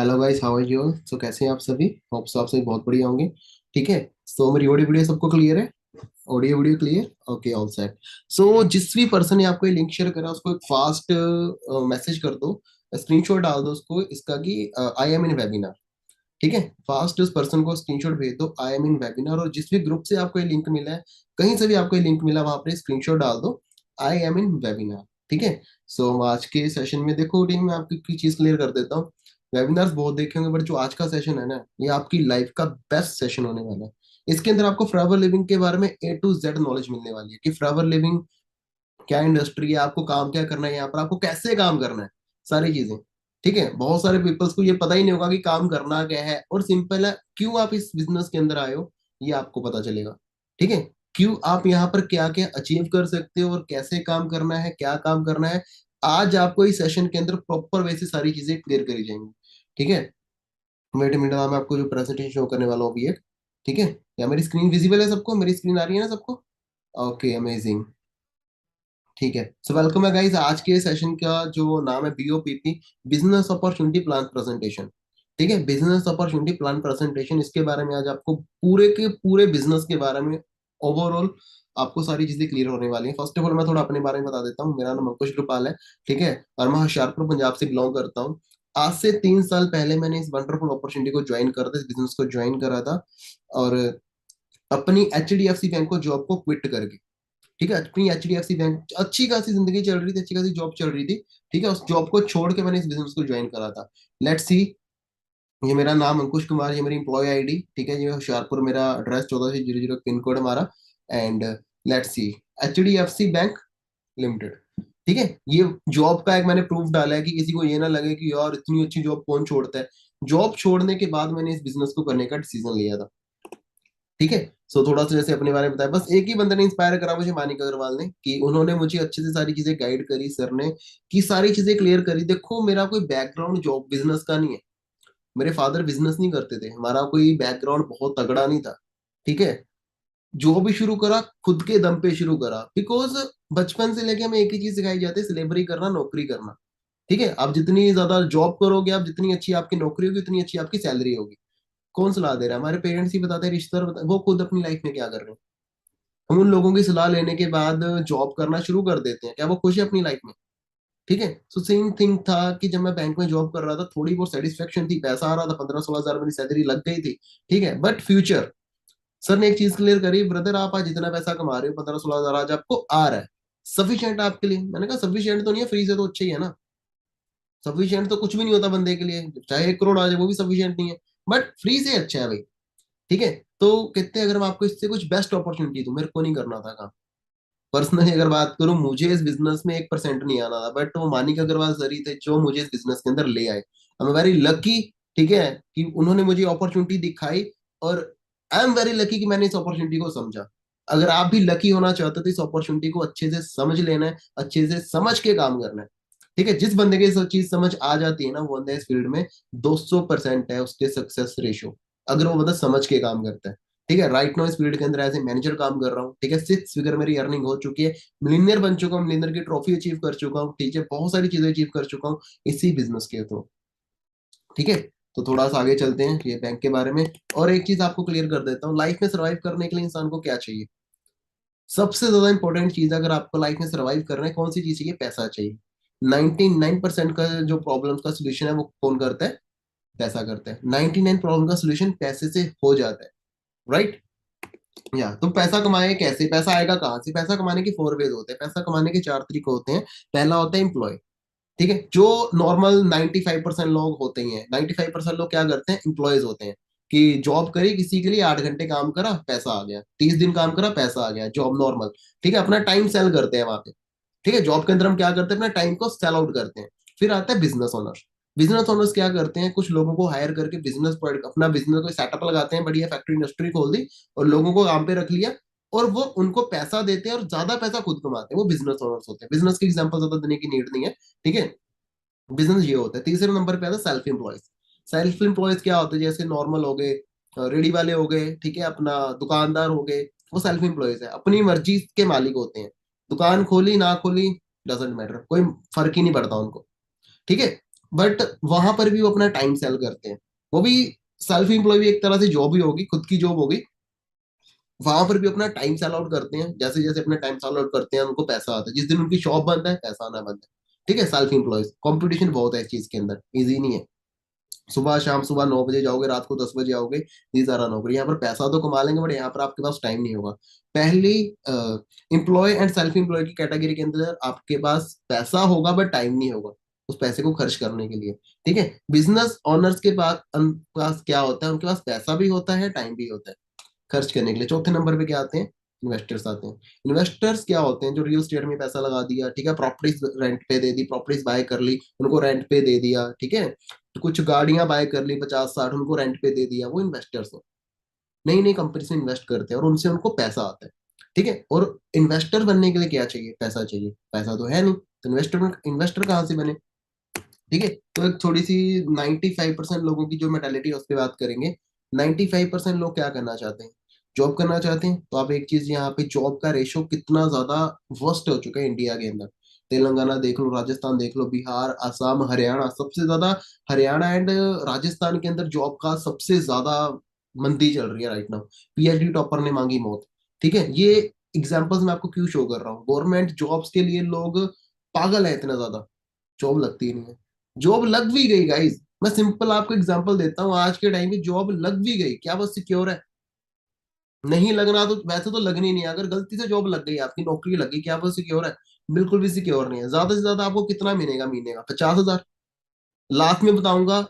Hello guys, how are you all? So कैसे हैं आप सभी? होप सो आप सभी बहुत बढ़िया होंगे। ठीक है। सो मेरी ऑडियो वीडियो सबको क्लियर है? Audio video clear? Okay, all set. So जिस भी पर्सन ने आपको ये लिंक शेयर करा उसको एक फास्ट मैसेज कर दो, स्क्रीनशॉट डाल दो उसको इसका कि आई एम इन वेबिनार। ठीक है, फास्ट उस पर्सन को स्क्रीनशॉट भेज दो आई एम इन वेबिनार, और जिस भी ग्रुप से आपको ये लिंक मिला है, कहीं से भी आपको ये लिंक मिला वहां पर स्क्रीनशॉट डाल दो आई एम इन वेबिनार। ठीक है। सो आज के सेशन में देखो टीम, मैं आपकी की चीज क्लियर कर देता हूँ। वेबिनार्स बहुत देखे होंगे, बट जो आज का सेशन है ना, ये आपकी लाइफ का बेस्ट सेशन होने वाला है। इसके अंदर आपको फॉरएवर लिविंग के बारे में A to Z नॉलेज मिलने वाली है कि फॉरएवर लिविंग क्या इंडस्ट्री है, आपको काम क्या करना है, यहाँ पर आपको कैसे काम करना है, सारी चीजें। ठीक है, बहुत सारे पीपल्स को ये पता ही नहीं होगा कि काम करना क्या है, और सिंपल है क्यों आप इस बिजनेस के अंदर आए हो, ये आपको पता चलेगा। ठीक है, क्यों आप यहाँ पर क्या क्या अचीव कर सकते हो और कैसे काम करना है, क्या काम करना है, आज आपको इस सेशन के अंदर प्रॉपर वे से सारी चीजें क्लियर करी जाएंगी। ठीक है। वेट अ मिनट, मैं आपको जो प्रेजेंटेशन शो करने वाला हूँ अभी एक। ठीक है, या मेरी स्क्रीन विजिबल है सबको? मेरी स्क्रीन आ रही है ना सबको? Okay, amazing. ठीक है, सो वेलकम है गाइस। आज के सेशन का जो नाम है BOPP, business opportunity plan presentation. ठीक है, बिजनेस अपॉर्चुनिटी प्लान प्रेजेंटेशन, इसके बारे में आज आपको पूरे के पूरे बिजनेस के बारे में ओवरऑल आपको सारी चीजें क्लियर होने वाली हैं। फर्स्ट ऑफ ऑल मैं थोड़ा अपने बारे में बता देता हूँ। मेरा नाम अंकुश कृपाल है। ठीक है, और मैं होशियारपुर पंजाब से बिलोंग करता हूँ। आज से 3 साल पहले मैंने इस वंडरफुल अपॉर्चुनिटी को ज्वाइन करा था, इस बिजनेस को ज्वाइन करा था, और अपनी HDFC बैंक को जॉब को क्विट करके। ठीक है, अपनी HDFC बैंक, अच्छी खासी जिंदगी चल रही थी, अच्छी खासी जॉब चल रही थी। ठीक है, उस जॉब को छोड़ के मैंने इस बिजनेस को ज्वाइन करा था। Let's see. ये मेरा नाम अंकुश कुमार, ये मेरी एम्प्लॉय आईडी। ठीक है, ये होशियारपुर मेरा एड्रेस, 1400 पिन कोड हमारा। And let's see, HDFC bank limited. ठीक है, ये जॉब का एक मैंने प्रूफ डाला है कि किसी को ये ना लगे कि यार इतनी अच्छी जॉब कौन छोड़ता है। जॉब छोड़ने के बाद मैंने इस बिजनेस को करने का डिसीजन लिया था। ठीक है। सो थोड़ा सा जैसे अपने बारे में बताया, बस एक ही बंदे ने इंस्पायर करा मुझे, मानिक अग्रवाल ने, कि उन्होंने मुझे अच्छे से सारी चीजें गाइड करी सर ने, कि सारी चीजें क्लियर करी। देखो, मेरा कोई बैकग्राउंड जॉब बिजनेस का नहीं है। मेरे फादर बिजनेस नहीं करते थे, हमारा कोई बैकग्राउंड बहुत तगड़ा नहीं था। ठीक है, जो भी शुरू करा खुद के दम पे शुरू करा, बिकॉज बचपन से लेके हमें एक ही चीज सिखाई जाती है, सिलेबरी करना, नौकरी करना। ठीक है, आप जितनी ज्यादा जॉब करोगे, आप जितनी अच्छी आपकी नौकरी होगी, उतनी अच्छी आपकी सैलरी होगी। कौन सलाह दे रहा है? हमारे पेरेंट्स ही बताते हैं, रिश्तेदार वो खुद अपनी लाइफ में क्या कर रहे हैं। हम उन लोगों की सलाह लेने के बाद जॉब करना शुरू कर देते हैं, क्या वो खुश है अपनी लाइफ में? ठीक है, सो सेम थिंग था कि जब मैं बैंक में जॉब कर रहा था, थोड़ी बहुत सेटिस्फेक्शन थी, पैसा आ रहा था, 15-16 हजार मेरी सैलरी लग गई थी। ठीक है, बट फ्यूचर, सर ने एक चीज क्लियर करी, ब्रदर आप आज जितना पैसा कमा रहे हो, 15-16 हजार आज आपको आ रहा है, सफिशिएंट आपके लिए? मैंने कहा सफिशिएंट तो नहीं है, फ्री से तो अच्छा ही है ना। सफिशिएंट तो कुछ भी नहीं होता बंदे के लिए, चाहे 1 करोड़ आ जाए वो भी सफिशिएंट नहीं है, बट फ्री से अच्छा है भाई। ठीक है, तो कहते हैं अगर मैं आपको इससे कुछ बेस्ट अपॉर्चुनिटी दूं, मेरे को नहीं करना था काम। पर्सनली अगर बात करूं, मुझे इस बिजनेस में 1% नहीं आना था, बट वो मानिक अग्रवाल सर ही थे जो मुझे इस बिजनेस के अंदर ले आए। I am very lucky. ठीक है, कि उन्होंने मुझे अपॉर्चुनिटी दिखाई, और आई एम वेरी लकी कि मैंने इस अपॉर्चुनिटी को समझा। अगर आप भी लकी होना चाहते हो तो इस अपॉर्चुनिटी को अच्छे से समझ लेना है, अच्छे से समझ के काम करना है। ठीक है, जिस बंदे के सब चीज समझ आ जाती है ना, वो बंदा इस फील्ड में 200% है उसके सक्सेस रेशो, अगर वो बंदा समझ के काम करता है। ठीक है, राइट नाउ इस फील्ड के अंदर एज ए मैनेजर काम कर रहा हूँ। ठीक है, 6 फिगर मेरी अर्निंग हो चुकी है, मिलीनियर बन चुका हूँ, मिलीनियर की ट्रॉफी अचीव कर चुका हूँ। ठीक है, बहुत सारी चीजें अचीव कर चुका हूँ इसी बिजनेस के थ्रू। ठीक है, तो थोड़ा सा आगे चलते हैं ये बैंक के बारे में। और एक चीज आपको क्लियर कर देता हूँ, लाइफ में सर्वाइव करने के लिए इंसान को क्या चाहिए? सबसे ज्यादा इंपॉर्टेंट चीज, अगर आपको लाइफ में सर्वाइव करना है, कौन सी चीज चाहिए? पैसा चाहिए। 99% का जो प्रॉब्लम का सोल्यूशन है वो कौन करता है? पैसा करता है। 99 प्रॉब्लम का सोल्यूशन पैसे से हो जाता है। राइट? या तो पैसा कमाए कैसे? पैसा आएगा कहाँ से? पैसा कमाने के 4 वेज होते हैं, पैसा कमाने के 4 तरीके होते हैं। पहला होता है एम्प्लॉय। ठीक है, जो नॉर्मल 95% लोग होते ही हैं, 95% लोग क्या करते हैं? एम्प्लॉयज होते हैं, कि जॉब करी किसी के लिए, 8 घंटे काम करा, पैसा आ गया, 30 दिन काम करा, पैसा आ गया, जॉब नॉर्मल। ठीक है, अपना टाइम सेल करते हैं वहां पे। ठीक है, जॉब के अंदर हम क्या करते हैं? अपना टाइम को सेल आउट करते हैं। फिर आता है बिजनेस ओनर। बिजनेस ओनर्स क्या करते हैं? कुछ लोगों को हायर करके बिजनेस, अपना बिजनेस को सेटअप लगाते हैं, बढ़िया फैक्ट्री इंडस्ट्री खोल दी, और लोगों को काम पे रख लिया, और वो उनको पैसा देते हैं और ज्यादा पैसा खुद कमाते हैं, वो बिजनेस ओनर्स होते हैं। बिजनेस की एग्जांपल ज्यादा देने की नीड नहीं है। ठीक है, बिजनेस ये होता है। तीसरे नंबर पे आता है सेल्फ एम्प्लॉयज। सेल्फ एम्प्लॉयज क्या होते हैं? जैसे नॉर्मल हो गए, रेडी वाले हो गए, ठीक है, अपना दुकानदार हो गए, वो सेल्फ एम्प्लॉयज है, अपनी मर्जी के मालिक होते हैं। दुकान खोली ना खोली, डजेंट मैटर, कोई फर्क ही नहीं पड़ता उनको। ठीक है, बट वहां पर भी वो अपना टाइम सेल करते हैं। वो भी सेल्फ एम्प्लॉय भी एक तरह से जॉब ही होगी, खुद की जॉब होगी। वहां पर भी अपना टाइम सेल आउट करते हैं, जैसे जैसे अपना टाइम सेल आउट करते हैं उनको पैसा आता है, जिस दिन उनकी शॉप बंद है पैसा आना बंद है। ठीक है, सेल्फ एम्प्लॉयज कंपटीशन बहुत है इस चीज के अंदर, इजी नहीं है। सुबह शाम, सुबह 9 बजे जाओगे, रात को 10 बजे आओगे, ये सारा नौकरी। यहाँ पर पैसा तो कमा लेंगे, बट यहाँ पर आपके पास टाइम नहीं होगा। पहली एम्प्लॉय एंड सेल्फ एम्प्लॉय की कैटेगरी के अंदर आपके पास पैसा होगा बट टाइम नहीं होगा उस पैसे को खर्च करने के लिए। ठीक है, बिजनेस ओनर्स के पास क्या होता है, उनके पास पैसा भी होता है, टाइम भी होता है खर्च करने के लिए। चौथे नंबर पे क्या आते हैं, इन्वेस्टर्स आते हैं। इन्वेस्टर्स क्या होते हैं, जो रियल एस्टेट में पैसा लगा दिया, ठीक है, प्रॉपर्टीज रेंट पे दे दी, प्रॉपर्टीज बाय कर ली, उनको रेंट पे दे दिया, ठीक है, तो कुछ गाड़ियां बाय कर ली 50-60, उनको रेंट पे दे दिया, वो इन्वेस्टर्स हैं। नई नई कंपनी से इन्वेस्ट करते हैं और उनसे उनको पैसा आता है। ठीक है, और इन्वेस्टर बनने के लिए क्या चाहिए, पैसा चाहिए। पैसा तो है नहीं, तो इन्वेस्टर इन्वेस्टर कहाँ से बने। ठीक है, तो एक थोड़ी सी 95% लोगों की जो मेंटालिटी है उस पर बात करेंगे। 95% लोग क्या करना चाहते हैं, जॉब करना चाहते हैं। तो आप एक चीज, यहाँ पे जॉब का रेशो कितना ज्यादा वर्स्ट हो चुका है इंडिया के अंदर। तेलंगाना देख लो, राजस्थान देख लो, बिहार, असम, हरियाणा, सबसे ज्यादा हरियाणा एंड राजस्थान के अंदर जॉब का सबसे ज्यादा मंदी चल रही है राइट नाउ। पीएचडी टॉपर ने मांगी मौत। ठीक है, ये एग्जांपल्स मैं आपको क्यों शो कर रहा हूँ, गवर्नमेंट जॉब्स के लिए लोग पागल है इतना ज्यादा, जॉब लगती ही नहीं है। जॉब लग भी गई गाइस, मैं सिंपल आपको एग्जांपल देता हूँ, आज के टाइम में जॉब लग भी गई, क्या वो सिक्योर है। नहीं लगना तो वैसे तो लगनी नहीं है, अगर गलती से जॉब लग गई, आपकी नौकरी लग गई, क्या वो सिक्योर है। बिल्कुल भी सिक्योर नहीं है। ज्यादा से ज्यादा आपको कितना मिलेगा महीने का, 50,000। लास्ट में बताऊंगा,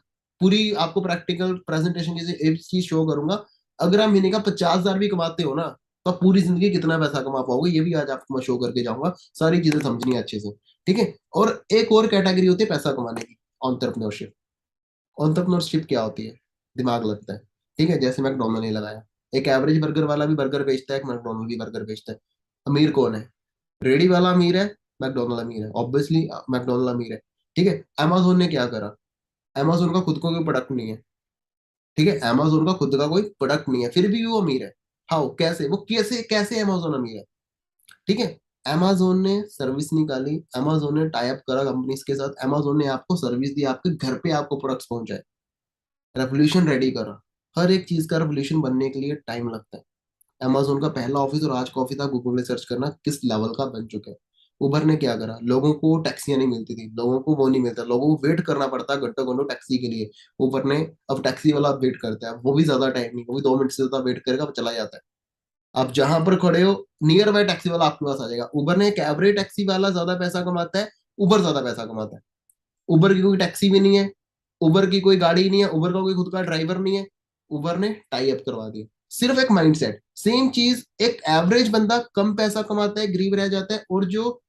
पूरी आपको प्रैक्टिकल प्रेजेंटेशन की एक चीज शो करूंगा। अगर आप महीने का 50,000 भी कमाते हो ना, तो आप पूरी जिंदगी कितना पैसा कमा पाओगे, ये भी आज आपको मैं शो करके जाऊंगा। सारी चीजें समझनी है अच्छे से। ठीक है, और एक और कैटेगरी होती है पैसा कमाने की, एंटरप्रेन्योरशिप। एंटरप्रेन्योरशिप क्या होती है, दिमाग लगता है। ठीक है, जैसे मैकडोनल्ड ने लगाया, एक एवरेज बर्गर वाला भी बर्गर बेचता है, एक मैकडोनल्ड भी बर्गर बेचता है। अमीर कौन है, रेडी वाला अमीर है, मैकडोनल्ड अमीर है, ऑब्वियसली मैकडोनल्ड अमीर है। ठीक है, अमेजोन ने क्या करा, अमेजोन का खुद को कोई प्रोडक्ट नहीं है। ठीक है, अमेजोन का खुद का कोई प्रोडक्ट नहीं है, फिर भी वो अमीर है। हाउ, कैसे, वो कैसे कैसे अमेजोन अमीर है। ठीक है, अमेजोन ने सर्विस निकाली, अमेजोन ने टाई अप करा कंपनीज के साथ, अमेजोन ने आपको सर्विस दी, आपके घर पे आपको प्रोडक्ट्स पहुंचाए, रेवोल्यूशन रेडी करा। हर एक चीज का रेवोल्यूशन बनने के लिए टाइम लगता है। अमेजोन का पहला ऑफिस और आज का ऑफिस आप गूगल में सर्च करना किस लेवल का बन चुका है। उबर ने क्या करा, लोगों को टैक्सियां नहीं मिलती थी, लोगों को वो नहीं मिलता, लोगों को वेट करना पड़ता घंटों घंटों टैक्सी के लिए। उबर ने, अब टैक्सी वाला वेट करता है, वो भी ज्यादा टाइम नहीं, वो भी 2 मिनट से ज्यादा वेट करेगा, वो चला जाता है। आप जहां पर खड़े हो, नियर बाय टैक्सी वाला आपके पास आ जाएगा। उबर ने, एक एवरेज टैक्सी वाला ज्यादा पैसा कमाता है, उबर ज्यादा पैसा कमाता है। उबर की कोई टैक्सी भी नहीं है, उबर की कोई गाड़ी नहीं है, उबर का कोई खुद का ड्राइवर नहीं है। उबर ने टाई अप करवा दिया। सिर्फ एक माइंडसेट, सेम चीज, एक एवरेज बंदा कम पैसा कमाता है, गरीब रह जाता है, और जो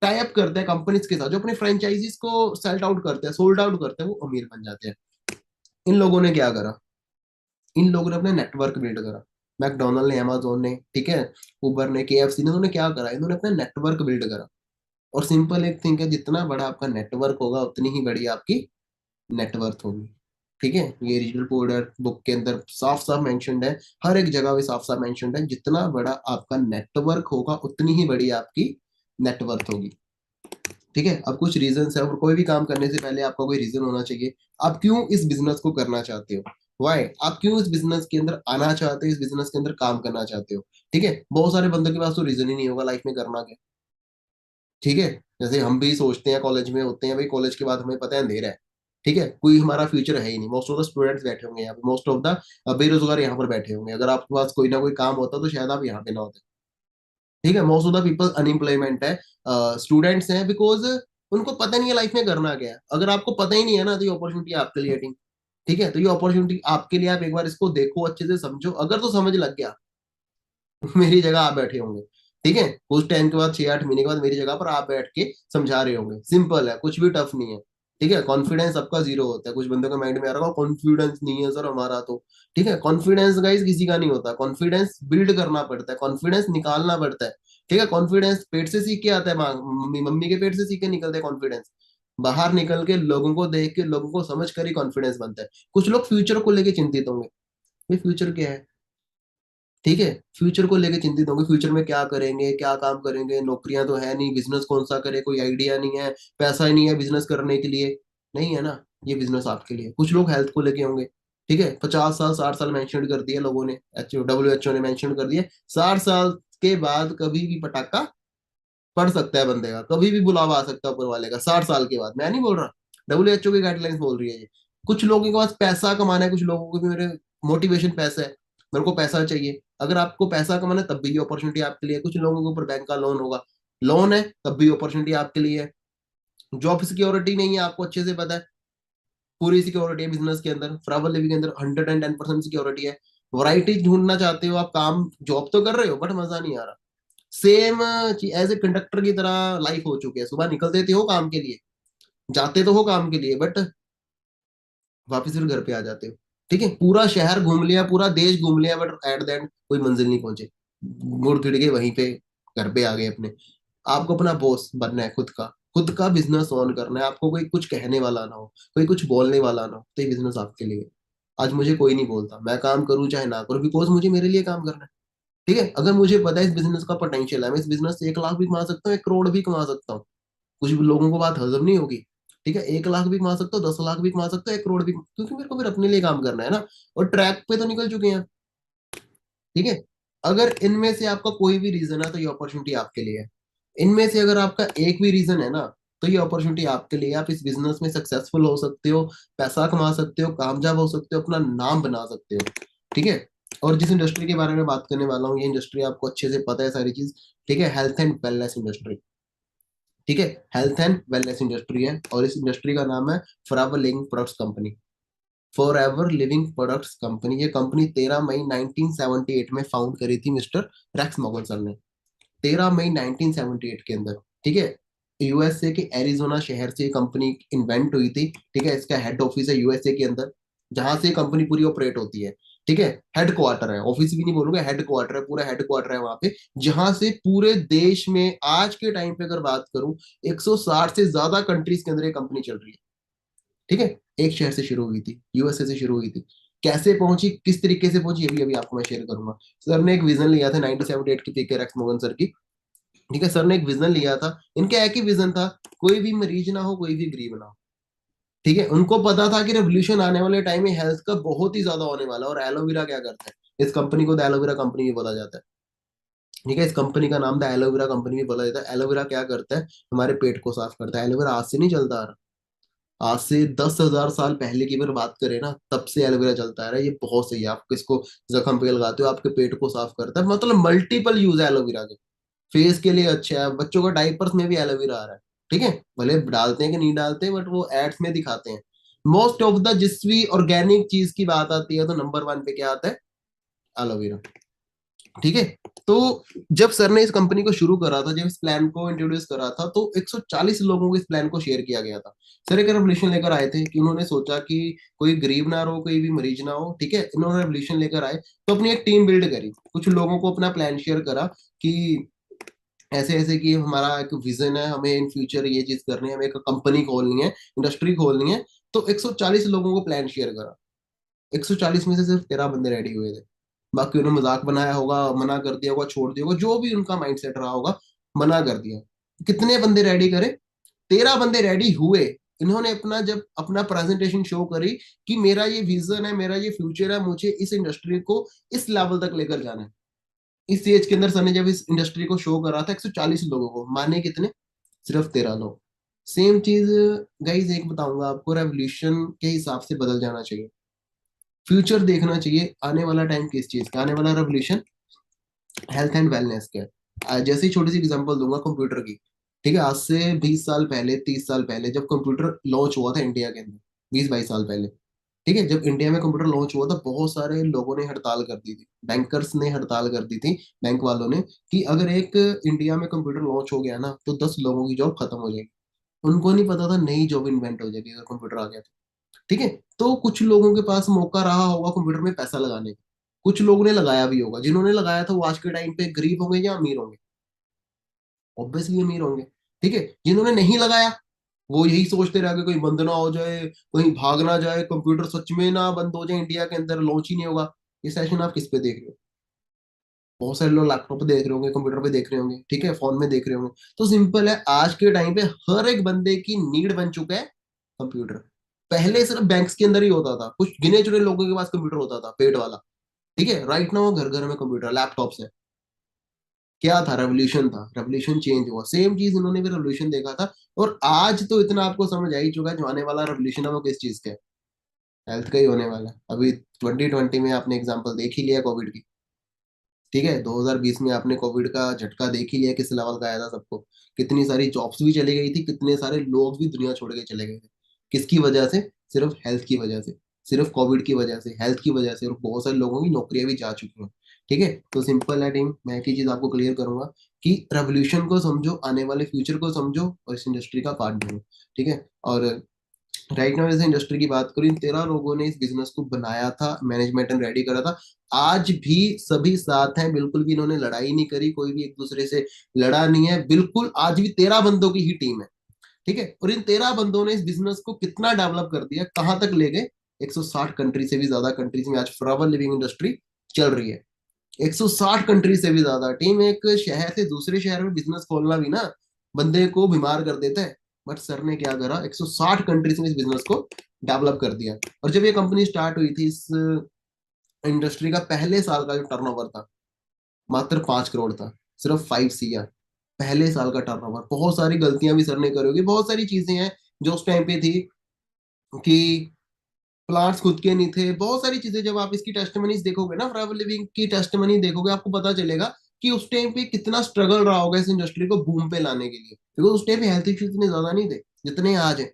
टाई अप करता है कंपनीज के साथ, जो अपने फ्रेंचाइजीज को सेल्ट आउट करते हैं, सोल्ड आउट करते हैं, वो अमीर बन जाते हैं। इन लोगों ने क्या करा, इन लोगों ने अपना नेटवर्क बिल्ड करा। मैकडोनल्ड ने, अमेजोन ने, ठीक है, उबर ने, केएफसी ने, इन्होंने क्या करा, इन्होंने अपना नेटवर्क बिल्ड करा। और सिंपल एक थिंग है, जितना बड़ा आपका नेटवर्क होगा उतनी ही बड़ी आपकी नेटवर्थ होगी। ठीक है, ये रीजनल कोडर बुक के अंदर साफ साफ मेंशन्ड है, हर एक जगह पे साफ साफ मेंशन्ड है, जितना बड़ा आपका नेटवर्क होगा उतनी ही बड़ी आपकी नेटवर्थ होगी। ठीक है, अब कुछ रीजंस है, और कोई भी काम करने से पहले आपका कोई रीजन होना चाहिए। आप क्यों इस बिजनेस को करना चाहते हो, वाई, आप क्यों इस बिजनेस के अंदर आना चाहते हो, इस बिजनेस के अंदर काम करना चाहते हो। ठीक है, बहुत सारे बंदों के पास तो रीजन ही नहीं होगा लाइफ में करना क्या। ठीक है, जैसे हम भी सोचते हैं, कॉलेज में होते हैं भाई, कॉलेज के बाद हमें पता है अंधेरा है। ठीक है, कोई हमारा फ्यूचर है ही नहीं। मोस्ट ऑफ द स्टूडेंट्स बैठे होंगे यहाँ पे, मोस्ट ऑफ द बेरोजगार यहाँ पर बैठे होंगे, अगर आपके पास कोई ना कोई काम होता तो शायद आप यहाँ पे ना होते। ठीक है, most of the people unemployment है, स्टूडेंट्स हैं, बिकॉज उनको पता नहीं है लाइफ में करना क्या है। अगर आपको पता ही नहीं है ना, तो ये अपॉर्चुनिटी आपके लिए है। ठीक है, तो ये अपॉर्चुनिटी आपके लिए, आप एक बार इसको देखो, अच्छे से समझो, अगर तो समझ लग गया मेरी जगह आप बैठे होंगे। ठीक है, कुछ टाइम के बाद, 6-8 महीने के बाद मेरी जगह पर आप बैठ के समझा रहे होंगे। सिंपल है, कुछ भी टफ नहीं है। ठीक है, कॉन्फिडेंस सबका जीरो होता है, कुछ बंदों के माइंड में आ रहा होगा कॉन्फिडेंस नहीं है सर हमारा तो। ठीक है, कॉन्फिडेंस गाइस किसी का नहीं होता, कॉन्फिडेंस बिल्ड करना पड़ता है, कॉन्फिडेंस निकालना पड़ता है। ठीक है, कॉन्फिडेंस पेट से सीख के आता है, मम्मी मम्मी के पेट से सीख के निकलता है कॉन्फिडेंस। बाहर निकल के, लोगों को देख के, लोगों को समझ कर ही कॉन्फिडेंस बनता है। कुछ लोग फ्यूचर को लेके चिंतित होंगे, ये फ्यूचर क्या है। ठीक है, फ्यूचर को लेके चिंतित होंगे, फ्यूचर में क्या करेंगे, क्या काम करेंगे, नौकरियां तो है नहीं, बिजनेस कौन सा करे, कोई आइडिया नहीं है, पैसा ही नहीं है बिजनेस करने के लिए। नहीं है ना, ये बिजनेस आपके लिए। कुछ लोग हेल्थ को लेके होंगे, ठीक है, 50 साल 60 साल मेंशन कर दिया लोगों ने, WHO ने मेंशन कर दिया, 60 साल के बाद कभी भी पटाखा पड़ सकता है बंदे का, कभी भी बुलावा आ सकता है ऊपर वाले का 60 साल के बाद। मैं नहीं बोल रहा, WHO की गाइडलाइंस बोल रही है ये। कुछ लोगों के पास पैसा कमाना है, कुछ लोगों को भी, मेरे मोटिवेशन पैसा है, मेरे को पैसा चाहिए। अगर आपको पैसा कमाना है तब भी ये अपॉर्चुनिटी आपके लिए है। कुछ लोगों के ऊपर बैंक का लोन होगा, लोन है तब भी अपॉर्चुनिटी आपके लिए है। जॉब सिक्योरिटी नहीं है, आपको अच्छे से पता है, पूरी सिक्योरिटी है बिजनेस के अंदर, फॉरएवर लिविंग के अंदर 110% सिक्योरिटी है। वैरायटी ढूंढना चाहते हो आप, काम जॉब तो कर रहे हो बट मजा नहीं आ रहा, सेम एज ए कंडक्टर की तरह लाइफ हो चुकी है। सुबह निकलते थे हो काम के लिए, जाते तो हो काम के लिए, बट वापस फिर घर पे आ जाते हो। ठीक है, पूरा शहर घूम लिया, पूरा देश घूम लिया, बट एट द एंड कोई मंजिल नहीं पहुंचे, मुड़ फिर के वहीं पे घर पे आ गए अपने। आपको अपना बॉस बनना है, खुद का बिजनेस ऑन करना है आपको। कोई कुछ कहने वाला ना हो, कोई कुछ बोलने वाला ना हो, तो ये बिजनेस आपके लिए है। आज मुझे कोई नहीं बोलता, मैं काम करूं चाहे ना करूं, बिकॉज मुझे मेरे लिए काम करना है। ठीक है, अगर मुझे पता है इस बिजनेस का पोटेंशियल है, मैं इस बिजनेस से 1 लाख भी कमा सकता हूँ, 1 करोड़ भी कमा सकता हूँ। कुछ भी लोगों को बात हजम नहीं होगी। ठीक है, 1 लाख भी कमा सकता हूँ, 10 लाख भी कमा सकता हूँ, 1 करोड़ भी, क्योंकि मेरे को फिर अपने लिए काम करना है ना। और ट्रैक पे तो निकल चुके हैं। ठीक है, अगर इनमें से आपका कोई भी रीजन है तो ये अपॉर्चुनिटी आपके लिए है। इनमें से अगर आपका एक भी रीजन है ना, तो ये अपॉर्चुनिटी आपके लिए है। आप इस बिजनेस में सक्सेसफुल हो सकते हो, पैसा कमा सकते हो, कामयाब हो सकते हो, अपना नाम बना सकते हो। ठीक है, और जिस इंडस्ट्री के बारे में बात करने वाला हूँ, ये इंडस्ट्री आपको अच्छे से पता है सारी चीज। ठीक है, हेल्थ एंड वेलनेस इंडस्ट्री। ठीक है, हेल्थ एंड वेलनेस इंडस्ट्री है, और इस इंडस्ट्री का नाम है forever living products company. Forever living products company, ये कंपनी 13 मई 1978 में फाउंड करी थी मिस्टर रैक्स मॉगन सर ने, 13 मई 1978 के अंदर। ठीक है, यूएसए के एरिजोना शहर से ये कंपनी इन्वेंट हुई थी। ठीक है, इसका हेड ऑफिस है यूएसए के अंदर, जहां से कंपनी पूरी ऑपरेट होती है। ठीक है, हेड क्वार्टर है, ऑफिस भी नहीं बोलूंगा, हेड क्वार्टर है, पूरा हेड क्वार्टर है वहां पे, जहां से पूरे देश में आज के टाइम पे अगर बात करूं, 160 से ज्यादा कंट्रीज के अंदर ये कंपनी चल रही है। ठीक है, एक शहर से शुरू हुई थी, यूएसए से शुरू हुई थी। कैसे पहुंची, किस तरीके से पहुंची, ये भी अभी आपको मैं शेयर करूंगा। सर ने एक विजन लिया था 1978 की, पीके रैक्स मोगन सर की। ठीक है, सर ने एक विजन लिया था, इनका एक ही विजन था, कोई भी मरीज ना हो, कोई भी गरीब ना हो। ठीक है, उनको पता था कि रेवोल्यूशन आने वाले टाइम में हेल्थ का बहुत ही ज्यादा होने वाला है। और एलोवेरा क्या करता है, इस कंपनी को द एलोवेरा कंपनी भी बोला जाता है। ठीक है, इस कंपनी का नाम द एलोवेरा कंपनी भी बोला जाता है। एलोवेरा क्या करता है, हमारे पेट को साफ करता है। एलोवेरा आज से नहीं चलता आ रहा, आज से 10,000 साल पहले की अगर बात करें ना, तब से एलोवेरा चलता आ रहा है। ये बहुत सही है, आप इसको जख्म पे लगाते हो, आपके पेट को साफ करता है, मतलब मल्टीपल यूज है एलोवेरा के। फेस के लिए अच्छा है, बच्चों का डाइपर्स में भी एलोवेरा आ रहा है। ठीक है, भले डालते हैं कि नहीं डालते, बट वो एड्स में दिखाते हैं। मोस्ट ऑफ द जिस भी ऑर्गेनिक चीज की बात आती है, तो नंबर 1 पे क्या आता है, एलोवेरा। ठीक है, तो जब सर ने इस कंपनी को शुरू करा था, जब इस प्लान को इंट्रोड्यूस करा था, तो 140 लोगों को इस प्लान को शेयर किया गया था। सर एक रेवोल्यूशन लेकर आए थे कि उन्होंने सोचा कि कोई गरीब ना रहो, कोई भी मरीज ना हो। ठीक है, इन्होंने रेवोल्यूशन लेकर आए, तो अपनी एक टीम बिल्ड करी, कुछ लोगों को अपना प्लान शेयर करा कि ऐसे ऐसे कि हमारा एक विजन है, हमें इन फ्यूचर ये चीज करनी है, हमें एक कंपनी खोलनी है, इंडस्ट्री खोलनी है। तो 140 लोगों को प्लान शेयर करा, 140 में से सिर्फ 13 बंदे रेडी हुए थे। बाकी उन्होंने मजाक बनाया होगा, मना कर दिया होगा, छोड़ दिया होगा, जो भी उनका माइंडसेट रहा होगा, मना कर दिया। कितने बंदे रेडी करे, 13 बंदे रेडी हुए। इन्होंने अपना जब अपना प्रेजेंटेशन शो करी कि मेरा ये विजन है, मेरा ये फ्यूचर है, मुझे इस इंडस्ट्री को इस लेवल तक लेकर जाना है। इस एज के अंदर सर ने जब इस इंडस्ट्री को शो करा था 140 लोगों को, माने कितने, सिर्फ 13 लोग। सेम चीज गाइज एक बताऊंगा आपको, रेवोल्यूशन के हिसाब से बदल जाना चाहिए, फ्यूचर देखना चाहिए, आने वाला टाइम किस चीज का, आने वाला रेवोल्यूशन हेल्थ एंड वेलनेस का है। जैसे ही छोटी सी एग्जांपल दूंगा कंप्यूटर की। ठीक है, आज से 20 साल पहले, 30 साल पहले, जब कंप्यूटर लॉन्च हुआ था इंडिया के अंदर, 20-22 साल पहले। ठीक है, जब इंडिया में कंप्यूटर लॉन्च हुआ था, बहुत सारे लोगों ने हड़ताल कर दी थी, बैंकर्स ने हड़ताल कर दी थी, बैंक वालों ने, कि अगर एक इंडिया में कंप्यूटर लॉन्च हो गया ना, तो 10 लोगों की जॉब खत्म हो जाएगी। उनको नहीं पता था नई जॉब इन्वेंट हो जाएगी अगर कंप्यूटर आ गया तो। ठीक है, तो कुछ लोगों के पास मौका रहा होगा कंप्यूटर में पैसा लगाने का, कुछ लोगों ने लगाया भी होगा। जिन्होंने लगाया था वो आज के टाइम पे गरीब होंगे या अमीर होंगे, ऑब्वियसली अमीर होंगे। ठीक है, जिन्होंने नहीं लगाया, वो यही सोचते रह गए कहीं बंद ना हो जाए, कहीं भाग ना जाए, कंप्यूटर सच में ना बंद हो जाए, इंडिया के अंदर लॉन्च ही नहीं होगा। ये सेशन आप किस पे देख रहे हो, बहुत सारे लोग लैपटॉप पे देख रहे होंगे, कंप्यूटर पे देख रहे होंगे, ठीक है, फोन में देख रहे होंगे। तो सिंपल है, आज के टाइम पे हर एक बंदे की नीड बन चुका है कंप्यूटर। पहले सिर्फ बैंक्स के अंदर ही होता था, कुछ गिने चुने लोगों के पास कंप्यूटर होता था, पेड वाला। ठीक है, राइट नाउ घर घर में कंप्यूटर, लैपटॉप है। क्या था, रेवोल्यूशन था, रेवोल्यूशन चेंज हुआ, सेम चीज इन्होंने भी रेवोल्यूशन देखा था। और आज तो इतना आपको समझ आ ही चुका है, जो आने वाला रेवोल्यूशन है वो किस चीज का है, हेल्थ का ही होने वाला है। अभी 2020 में आपने एग्जांपल देख ही लिया कोविड की। ठीक है, 2020 में आपने कोविड का झटका देख ही लिया, किस लेवल का आया था सबको। कितनी सारी जॉब्स भी चली गई थी, कितने सारे लोग भी दुनिया छोड़ के चले गए थे। किसकी वजह से? सिर्फ हेल्थ की वजह से, सिर्फ कोविड की वजह से, हेल्थ की वजह से। और बहुत सारे लोगों की नौकरियां भी जा चुकी हैं। ठीक है, तो सिंपल है टीम, मैं एक ही चीज आपको क्लियर करूंगा कि रेवोल्यूशन को समझो, आने वाले फ्यूचर को समझो, और इस इंडस्ट्री का पार्ट बनो। ठीक है, और राइट नाउ जैसे इंडस्ट्री की बात करूं, इन 13 लोगों ने इस बिजनेस को बनाया था, मैनेजमेंट एंड रेडी करा था। आज भी सभी साथ हैं, बिल्कुल भी इन्होंने लड़ाई नहीं करी, कोई भी एक दूसरे से लड़ा नहीं है, बिल्कुल। आज भी 13 बंदों की ही टीम है। ठीक है, और इन 13 बंदों ने इस बिजनेस को कितना डेवलप कर दिया, कहां तक ले गए। 160 कंट्री से भी ज्यादा कंट्रीज में आज फॉरएवर लिविंग इंडस्ट्री चल रही है। 160 कंट्री से भी ज्यादा। टीम, एक शहर से दूसरे शहर में बिजनेस खोलना भी ना बंदे को बीमार कर देता है। बट सर ने क्या करा, 160 कंट्रीज में इस बिजनेस को डेवलप कर दिया। और जब ये कंपनी स्टार्ट हुई थी, इस इंडस्ट्री का पहले साल का जो टर्नओवर था, मात्र 5 करोड़ था। सिर्फ 5 CR पहले साल का टर्नओवर। बहुत सारी गलतियां भी सर ने करी होगी, बहुत सारी चीजें हैं जो उस टाइम पे थी, कि प्लांट्स खुद के नहीं थे, बहुत सारी चीजें। जब आप इसकी टेस्टमनीज देखोगे ना, फॉरएवर लिविंग की टेस्टमनी देखोगे, आपको पता चलेगा कि उस टाइम पे कितना स्ट्रगल रहा होगा इस इंडस्ट्री को बूम पे लाने के लिए। क्योंकि उस टाइम पे हेल्थ इश्यूज इतने ज्यादा नहीं थे जितने आज हैं।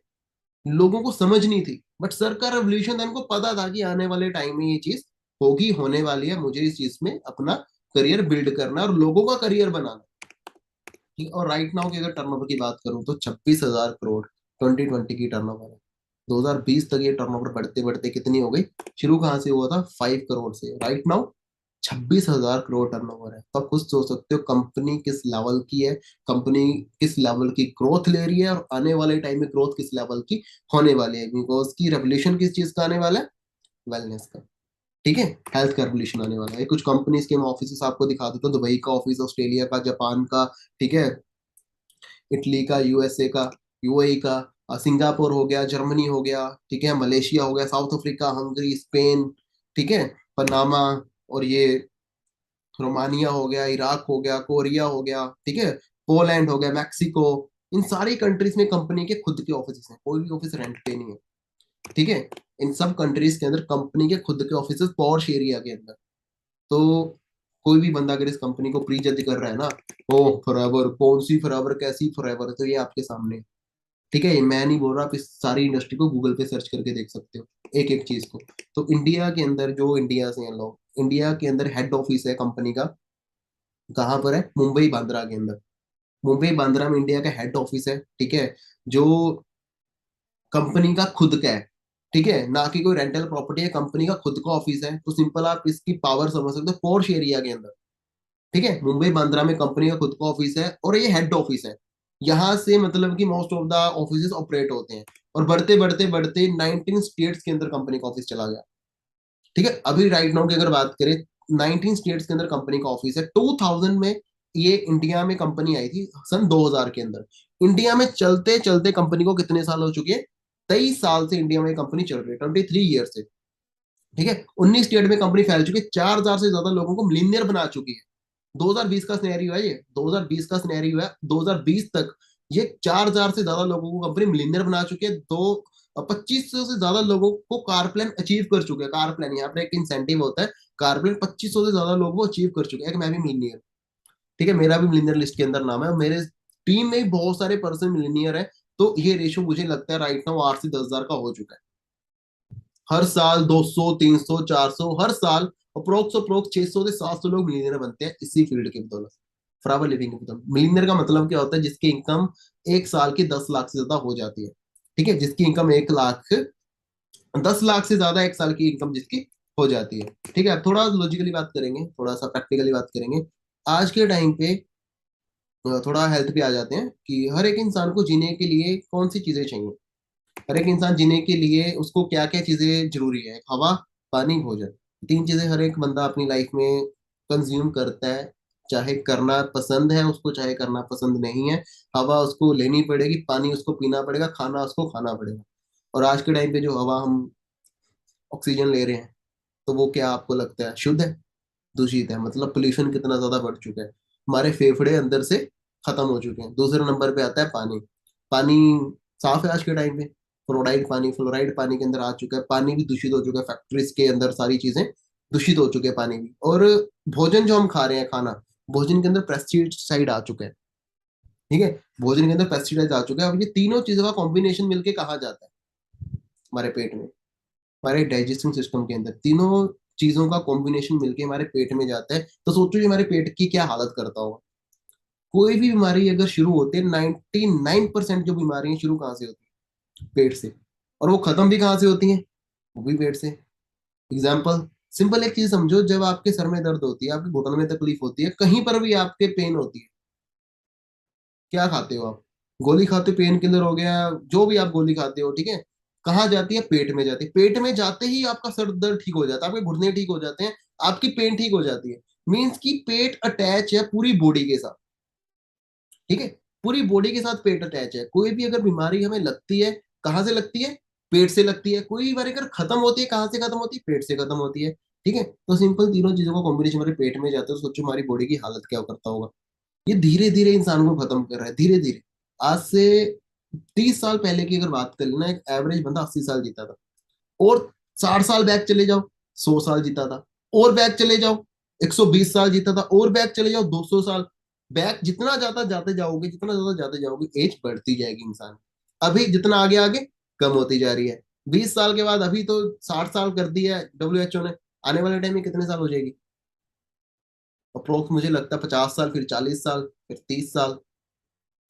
लोगों को समझ नहीं थी, बट सर का रेवोल्यूशन था, इनको पता था कि आने वाले टाइम में ये चीज होगी, होने वाली है, मुझे इस चीज में अपना करियर बिल्ड करना है और लोगों का करियर बनाना है। ठीक है, और राइट नाउ की अगर टर्नओवर की बात करूं तो 26,000 करोड़ 2020 की टर्नओवर है। 2020 तक ये टर्नओवर बढ़ते बढ़ते कितनी हो गई, शुरू कहाँ से हुआ था, 5 करोड़ से, राइट नाउ 26,000 करोड़ टर्नओवर है। तो आप खुद सोच सकते हो कंपनी किस लेवल की है, कंपनी किस लेवल की ग्रोथ ले रही है, और आने वाले टाइम में ग्रोथ किस लेवल की होने वाली है। बिकॉज की रेवोल्यूशन किस चीज का आने वाला है, वेलनेस का। ठीक है, हेल्थ का रेवोल्यूशन आने वाला है। कुछ कंपनीज के मैं ऑफिस आपको दिखा देता हूँ, दुबई का ऑफिस, ऑस्ट्रेलिया का, जापान का, ठीक है, इटली का, यूएसए का, यूएई का, सिंगापुर हो गया, जर्मनी हो गया, ठीक है, मलेशिया हो गया, साउथ अफ्रीका, हंगरी, स्पेन, ठीक है, पनामा, और ये रोमानिया हो गया, इराक हो गया, कोरिया हो गया, ठीक है, पोलैंड हो गया, मैक्सिको। इन सारी कंट्रीज में कंपनी के खुद के ऑफिस हैं, कोई भी ऑफिस रेंट पे नहीं है। ठीक है, इन सब कंट्रीज के अंदर कंपनी के खुद के ऑफिस, पॉश एरिया के अंदर। तो कोई भी बंदा अगर इस कंपनी को प्री जज कर रहा है ना, ओ फॉरएवर, कौन सी फॉरएवर, कैसी फॉरएवर, तो ये आपके सामने है। ठीक है, मैं नहीं बोल रहा, आप इस सारी इंडस्ट्री को गूगल पे सर्च करके देख सकते हो, एक एक चीज को। तो इंडिया के अंदर, जो इंडिया से हैं लोग, इंडिया के अंदर हेड ऑफिस है कंपनी का, कहाँ पर है, मुंबई बांद्रा के अंदर। मुंबई बांद्रा में इंडिया का हेड ऑफिस है। ठीक है, जो कंपनी का खुद का है। ठीक है, ना कि कोई रेंटल प्रॉपर्टी है, कंपनी का खुद का ऑफिस है। तो सिंपल आप इसकी पावर समझ सकते हो, पोर्श एरिया के अंदर। ठीक है, मुंबई बांद्रा में कंपनी का खुद का ऑफिस है, और ये हेड ऑफिस है। यहाँ से मतलब कि most of the office operate होते हैं। और बढ़ते बढ़ते बढ़ते 19 स्टेट्स के अंदर कंपनी का ऑफिस चला गया। ठीक है, अभी राइट नाउ की अगर बात करें, 19 स्टेट्स के अंदर कंपनी का ऑफिस है। 2000 में ये इंडिया में कंपनी आई थी, सन 2000 के अंदर। इंडिया में चलते चलते कंपनी को कितने साल हो चुके हैं, 23 साल से इंडिया में कंपनी चल रही है, 23 ईयर से। ठीक है, 19 स्टेट में कंपनी फैल चुकी है, 4000 से ज्यादा लोगों को मिलीनियर बना चुकी है। 2020 का सिनेरियो है ये, 2020 का सिनेरियो है। 2020 तक ये 4000 से ज्यादा लोगों को कंपनी मिलीनियर बना चुकी है। 2500 से ज्यादा लोगों को कार प्लान अचीव कर चुके हैं। कार प्लान यहाँ पर एक इंसेंटिव होता है, कार प्लान 2500 से ज्यादा लोगों को अचीव कर चुके हैं। मैं भी मिलीनियर, ठीक है, मेरा भी मिलीनियर लिस्ट के अंदर नाम है, और मेरे टीम में भी बहुत सारे पर्सन मिलीनियर है। तो ये रेशो मुझे लगता है राइट नाउ 8 से 10 हजार का हो चुका है। हर साल 200, 300, 400, हर साल अप्रोक्स अप्रोक्स 600 से 700 लोग मिलीनियर बनते हैं इसी फील्ड के बदौलत, फॉरएवर लिविंग के बदौलत। मिलीनियर का मतलब क्या होता है, जिसकी इनकम एक साल की 10 लाख से ज्यादा हो जाती है। ठीक है, जिसकी इनकम 1 लाख, 10 लाख से ज्यादा एक साल की इनकम जिसकी हो जाती है। ठीक है, अब थोड़ा लॉजिकली बात करेंगे, थोड़ा सा प्रैक्टिकली बात करेंगे। आज के टाइम पे थोड़ा हेल्थ पे आ जाते हैं, कि हर एक इंसान को जीने के लिए कौन सी चीजें चाहिए। हर एक इंसान जीने के लिए उसको क्या क्या चीजें जरूरी है, हवा, पानी, भोजन। 3 चीजें हर एक बंदा अपनी लाइफ में कंज्यूम करता है, चाहे करना पसंद है उसको, चाहे करना पसंद नहीं है। हवा उसको लेनी पड़ेगी, पानी उसको पीना पड़ेगा, खाना उसको खाना पड़ेगा। और आज के टाइम पे जो हवा हम ऑक्सीजन ले रहे हैं, तो वो क्या आपको लगता है शुद्ध है, दूषित है? मतलब पोल्यूशन कितना ज्यादा बढ़ चुका है, हमारे फेफड़े अंदर से खत्म हो चुके हैं। दूसरे नंबर पे आता है पानी। पानी साफ है आज के टाइम पे? फ्लोराइड पानी के अंदर आ चुका है, पानी भी दूषित हो चुका है, फैक्ट्रीज के अंदर सारी चीजें दूषित हो चुके हैं, पानी भी। और भोजन जो हम खा रहे हैं, खाना, भोजन के अंदर पेस्टिसाइड आ चुका है। ठीक है, भोजन के अंदर पेस्टिसाइड आ चुका है। अब ये तीनों चीजों का कॉम्बिनेशन मिलके कहाँ जाता है? हमारे पेट में, हमारे डाइजेस्टिंग सिस्टम के अंदर तीनों चीजों का कॉम्बिनेशन मिलके हमारे पेट में जाता है। तो सोचो ये हमारे पेट की क्या हालत करता होगा। कोई भी बीमारी अगर शुरू होती है, 99% जो बीमारियां शुरू कहाँ से होती है? पेट से। और वो खत्म भी कहाँ से होती हैं? वो भी पेट से। एग्जाम्पल, सिंपल एक चीज समझो, जब आपके सर में दर्द होती है, आपके घुटन में तकलीफ होती है, कहीं पर भी आपके पेन होती है, क्या खाते हो आप? गोली खाते हो, पेन किलर हो गया, जो भी आप गोली खाते हो, ठीक है, कहाँ जाती है? पेट में जाती है। पेट में जाते ही आपका सर दर्द ठीक हो जाता है, आपके घुटने ठीक हो जाते हैं, आपकी पेन ठीक हो जाती है। मीन्स कि पेट अटैच है पूरी बॉडी के साथ। ठीक है, पूरी बॉडी के साथ पेट अटैच है। कोई भी अगर बीमारी हमें लगती है, कहाँ से लगती है? पेट से लगती है। कोई बीमारी अगर खत्म होती है, कहाँ से खत्म होती है? पेट से खत्म होती है। ठीक है, तो सिंपल तीनों चीजों का कॉम्बिनेशन हमारे पेट में जाता है, तो सोचो हमारी बॉडी की हालत क्या करता होगा। ये धीरे धीरे इंसान को खत्म कर रहा है, धीरे धीरे। आज से 30 साल पहले की अगर बात कर लेना, एक एवरेज बंदा 80 साल जीता था। और 60 साल बैक चले जाओ, 100 साल जीता था। और बैक चले जाओ, 120 साल जीता था। और बैक चले जाओ, 200 साल। बैक जितना ज्यादा जाते जाओगे, जितना ज्यादा जाते जाओगे, एज बढ़ती जाएगी इंसान। अभी जितना आगे आगे कम होती जा रही है। 20 साल के बाद, अभी तो 60 साल कर दिया है WHO ने, आने वाले टाइम में कितने साल हो जाएगी? अप्रोक्स मुझे लगता है 50 साल, फिर 40 साल, फिर 30 साल।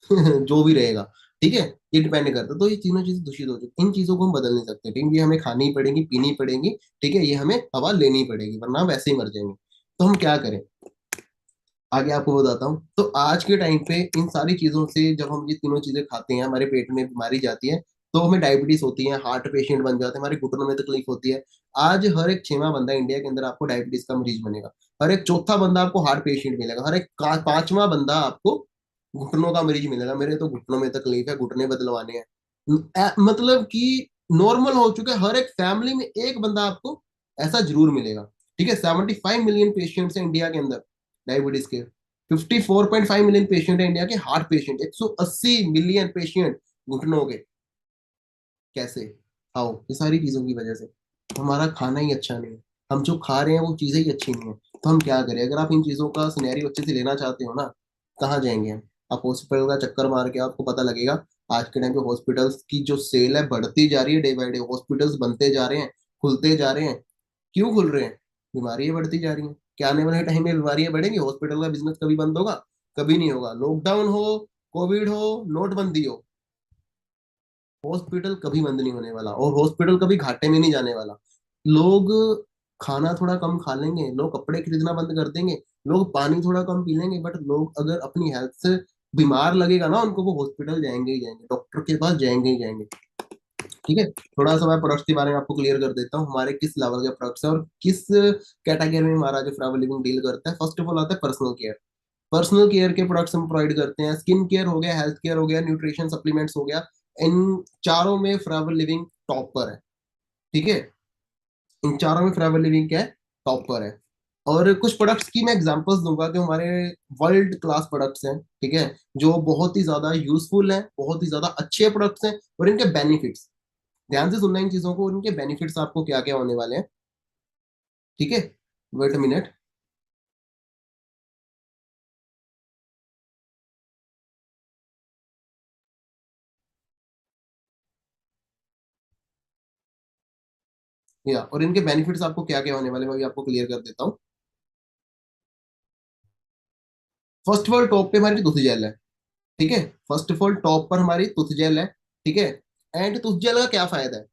जो भी रहेगा। ठीक है, ये डिपेंड करता है। तो ये तीनों चीजें दूषित हो चुकी, इन चीजों को हम बदल नहीं सकते। ठीक है, ये हमें खानी पड़ेगी, पीनी पड़ेगी। ठीक है, ये हमें हवा लेनी पड़ेगी, वरना हम वैसे ही मर जाएंगे। तो हम क्या करें, आगे आपको बताता हूँ। तो आज के टाइम पे इन सारी चीजों से, जब हम ये तीनों चीजें खाते हैं, हमारे पेट में बीमारी जाती है, तो हमें डायबिटीज होती है, हार्ट पेशेंट बन जाते हैं, हमारे घुटनों में तकलीफ होती है। आज हर एक 6वां बंदा इंडिया के अंदर आपको डायबिटीज का मरीज बनेगा। हर एक चौथा बंदा आपको हार्ट पेशेंट मिलेगा। हर एक 5वां बंदा आपको घुटनों का मरीज मिलेगा। मेरे तो घुटनों में तकलीफ है, घुटने बदलवाने हैं। मतलब कि नॉर्मल हो चुका है, हर एक फैमिली में एक बंदा आपको ऐसा जरूर मिलेगा। ठीक है, 75 मिलियन पेशेंट्स हैं इंडिया के अंदर डायबिटीज के। 54.5 मिलियन पेशेंट है इंडिया के हार्ट पेशेंट। 180 मिलियन पेशेंट घुटनों के। कैसे? आओ, ये सारी चीजों की वजह से। हमारा खाना ही अच्छा नहीं है, हम जो खा रहे हैं वो चीजें ही अच्छी नहीं है। तो हम क्या करें? अगर आप इन चीजों का सिनेरियो अच्छे से लेना चाहते हो ना, कहाँ जाएंगे हम? आप हॉस्पिटल का चक्कर मार के आपको पता लगेगा। आज के टाइम पे हॉस्पिटल्स की जो सेल है बढ़ती जा रही है, डे बाय डे हॉस्पिटल्स बनते जा रहे हैं, खुलते जा रहे हैं। क्यों खुल रहे हैं? बीमारियां बढ़ती जा रही हैं। क्या आने वाले टाइम में बीमारियां बढ़ेंगी? हॉस्पिटल का बिजनेस कभी बंद होगा? कभी नहीं होगा। लॉकडाउन हो, कोविड हो, नोटबंदी हो, हॉस्पिटल कभी बंद नहीं होने वाला। और हॉस्पिटल कभी घाटे में नहीं जाने वाला। लोग खाना थोड़ा कम खा लेंगे, लोग कपड़े खरीदना बंद कर देंगे, लोग पानी थोड़ा कम पी लेंगे, बट लोग अगर अपनी हेल्थ से बीमार लगेगा ना उनको, वो हॉस्पिटल जाएंगे ही जाएंगे, डॉक्टर के पास जाएंगे ही जाएंगे। ठीक है, थोड़ा सा मैं प्रोडक्ट्स के बारे में आपको क्लियर कर देता हूँ, हमारे किस लेवल के प्रोडक्ट्स हैं और किस कैटेगरी में हमारा जो फॉरएवर लिविंग डील करता है। फर्स्ट ऑफ ऑल आता है पर्सनल केयर। पर्सनल केयर के प्रोडक्ट्स हम प्रोवाइड करते हैं। स्किन केयर हो गया, हेल्थ केयर हो गया, न्यूट्रिशन सप्लीमेंट्स हो गया। इन चारों में फॉरएवर लिविंग टॉप पर है। ठीक है, इन चारों में फॉरएवर लिविंग क्या है? टॉप पर है। और कुछ प्रोडक्ट्स की मैं एग्जांपल्स दूंगा जो हमारे वर्ल्ड क्लास प्रोडक्ट्स हैं। ठीक है, जो बहुत ही ज्यादा यूजफुल हैं, बहुत ही ज्यादा अच्छे प्रोडक्ट्स हैं। और इनके बेनिफिट्स, ध्यान से सुनना इन चीजों को, इनके बेनिफिट्स आपको क्या क्या होने वाले हैं। ठीक है, वेट अ मिनट। या और इनके बेनिफिट्स आपको क्या क्या होने वाले हैं, मैं भी आपको क्लियर कर देता हूँ। फर्स्ट ऑफ ऑल, टॉप पे हमारी टूथ जेल है। ठीक है, फर्स्ट ऑफ ऑल टॉप पर हमारी टूथ जेल है। ठीक है, एंड टूथ जेल का क्या फायदा है?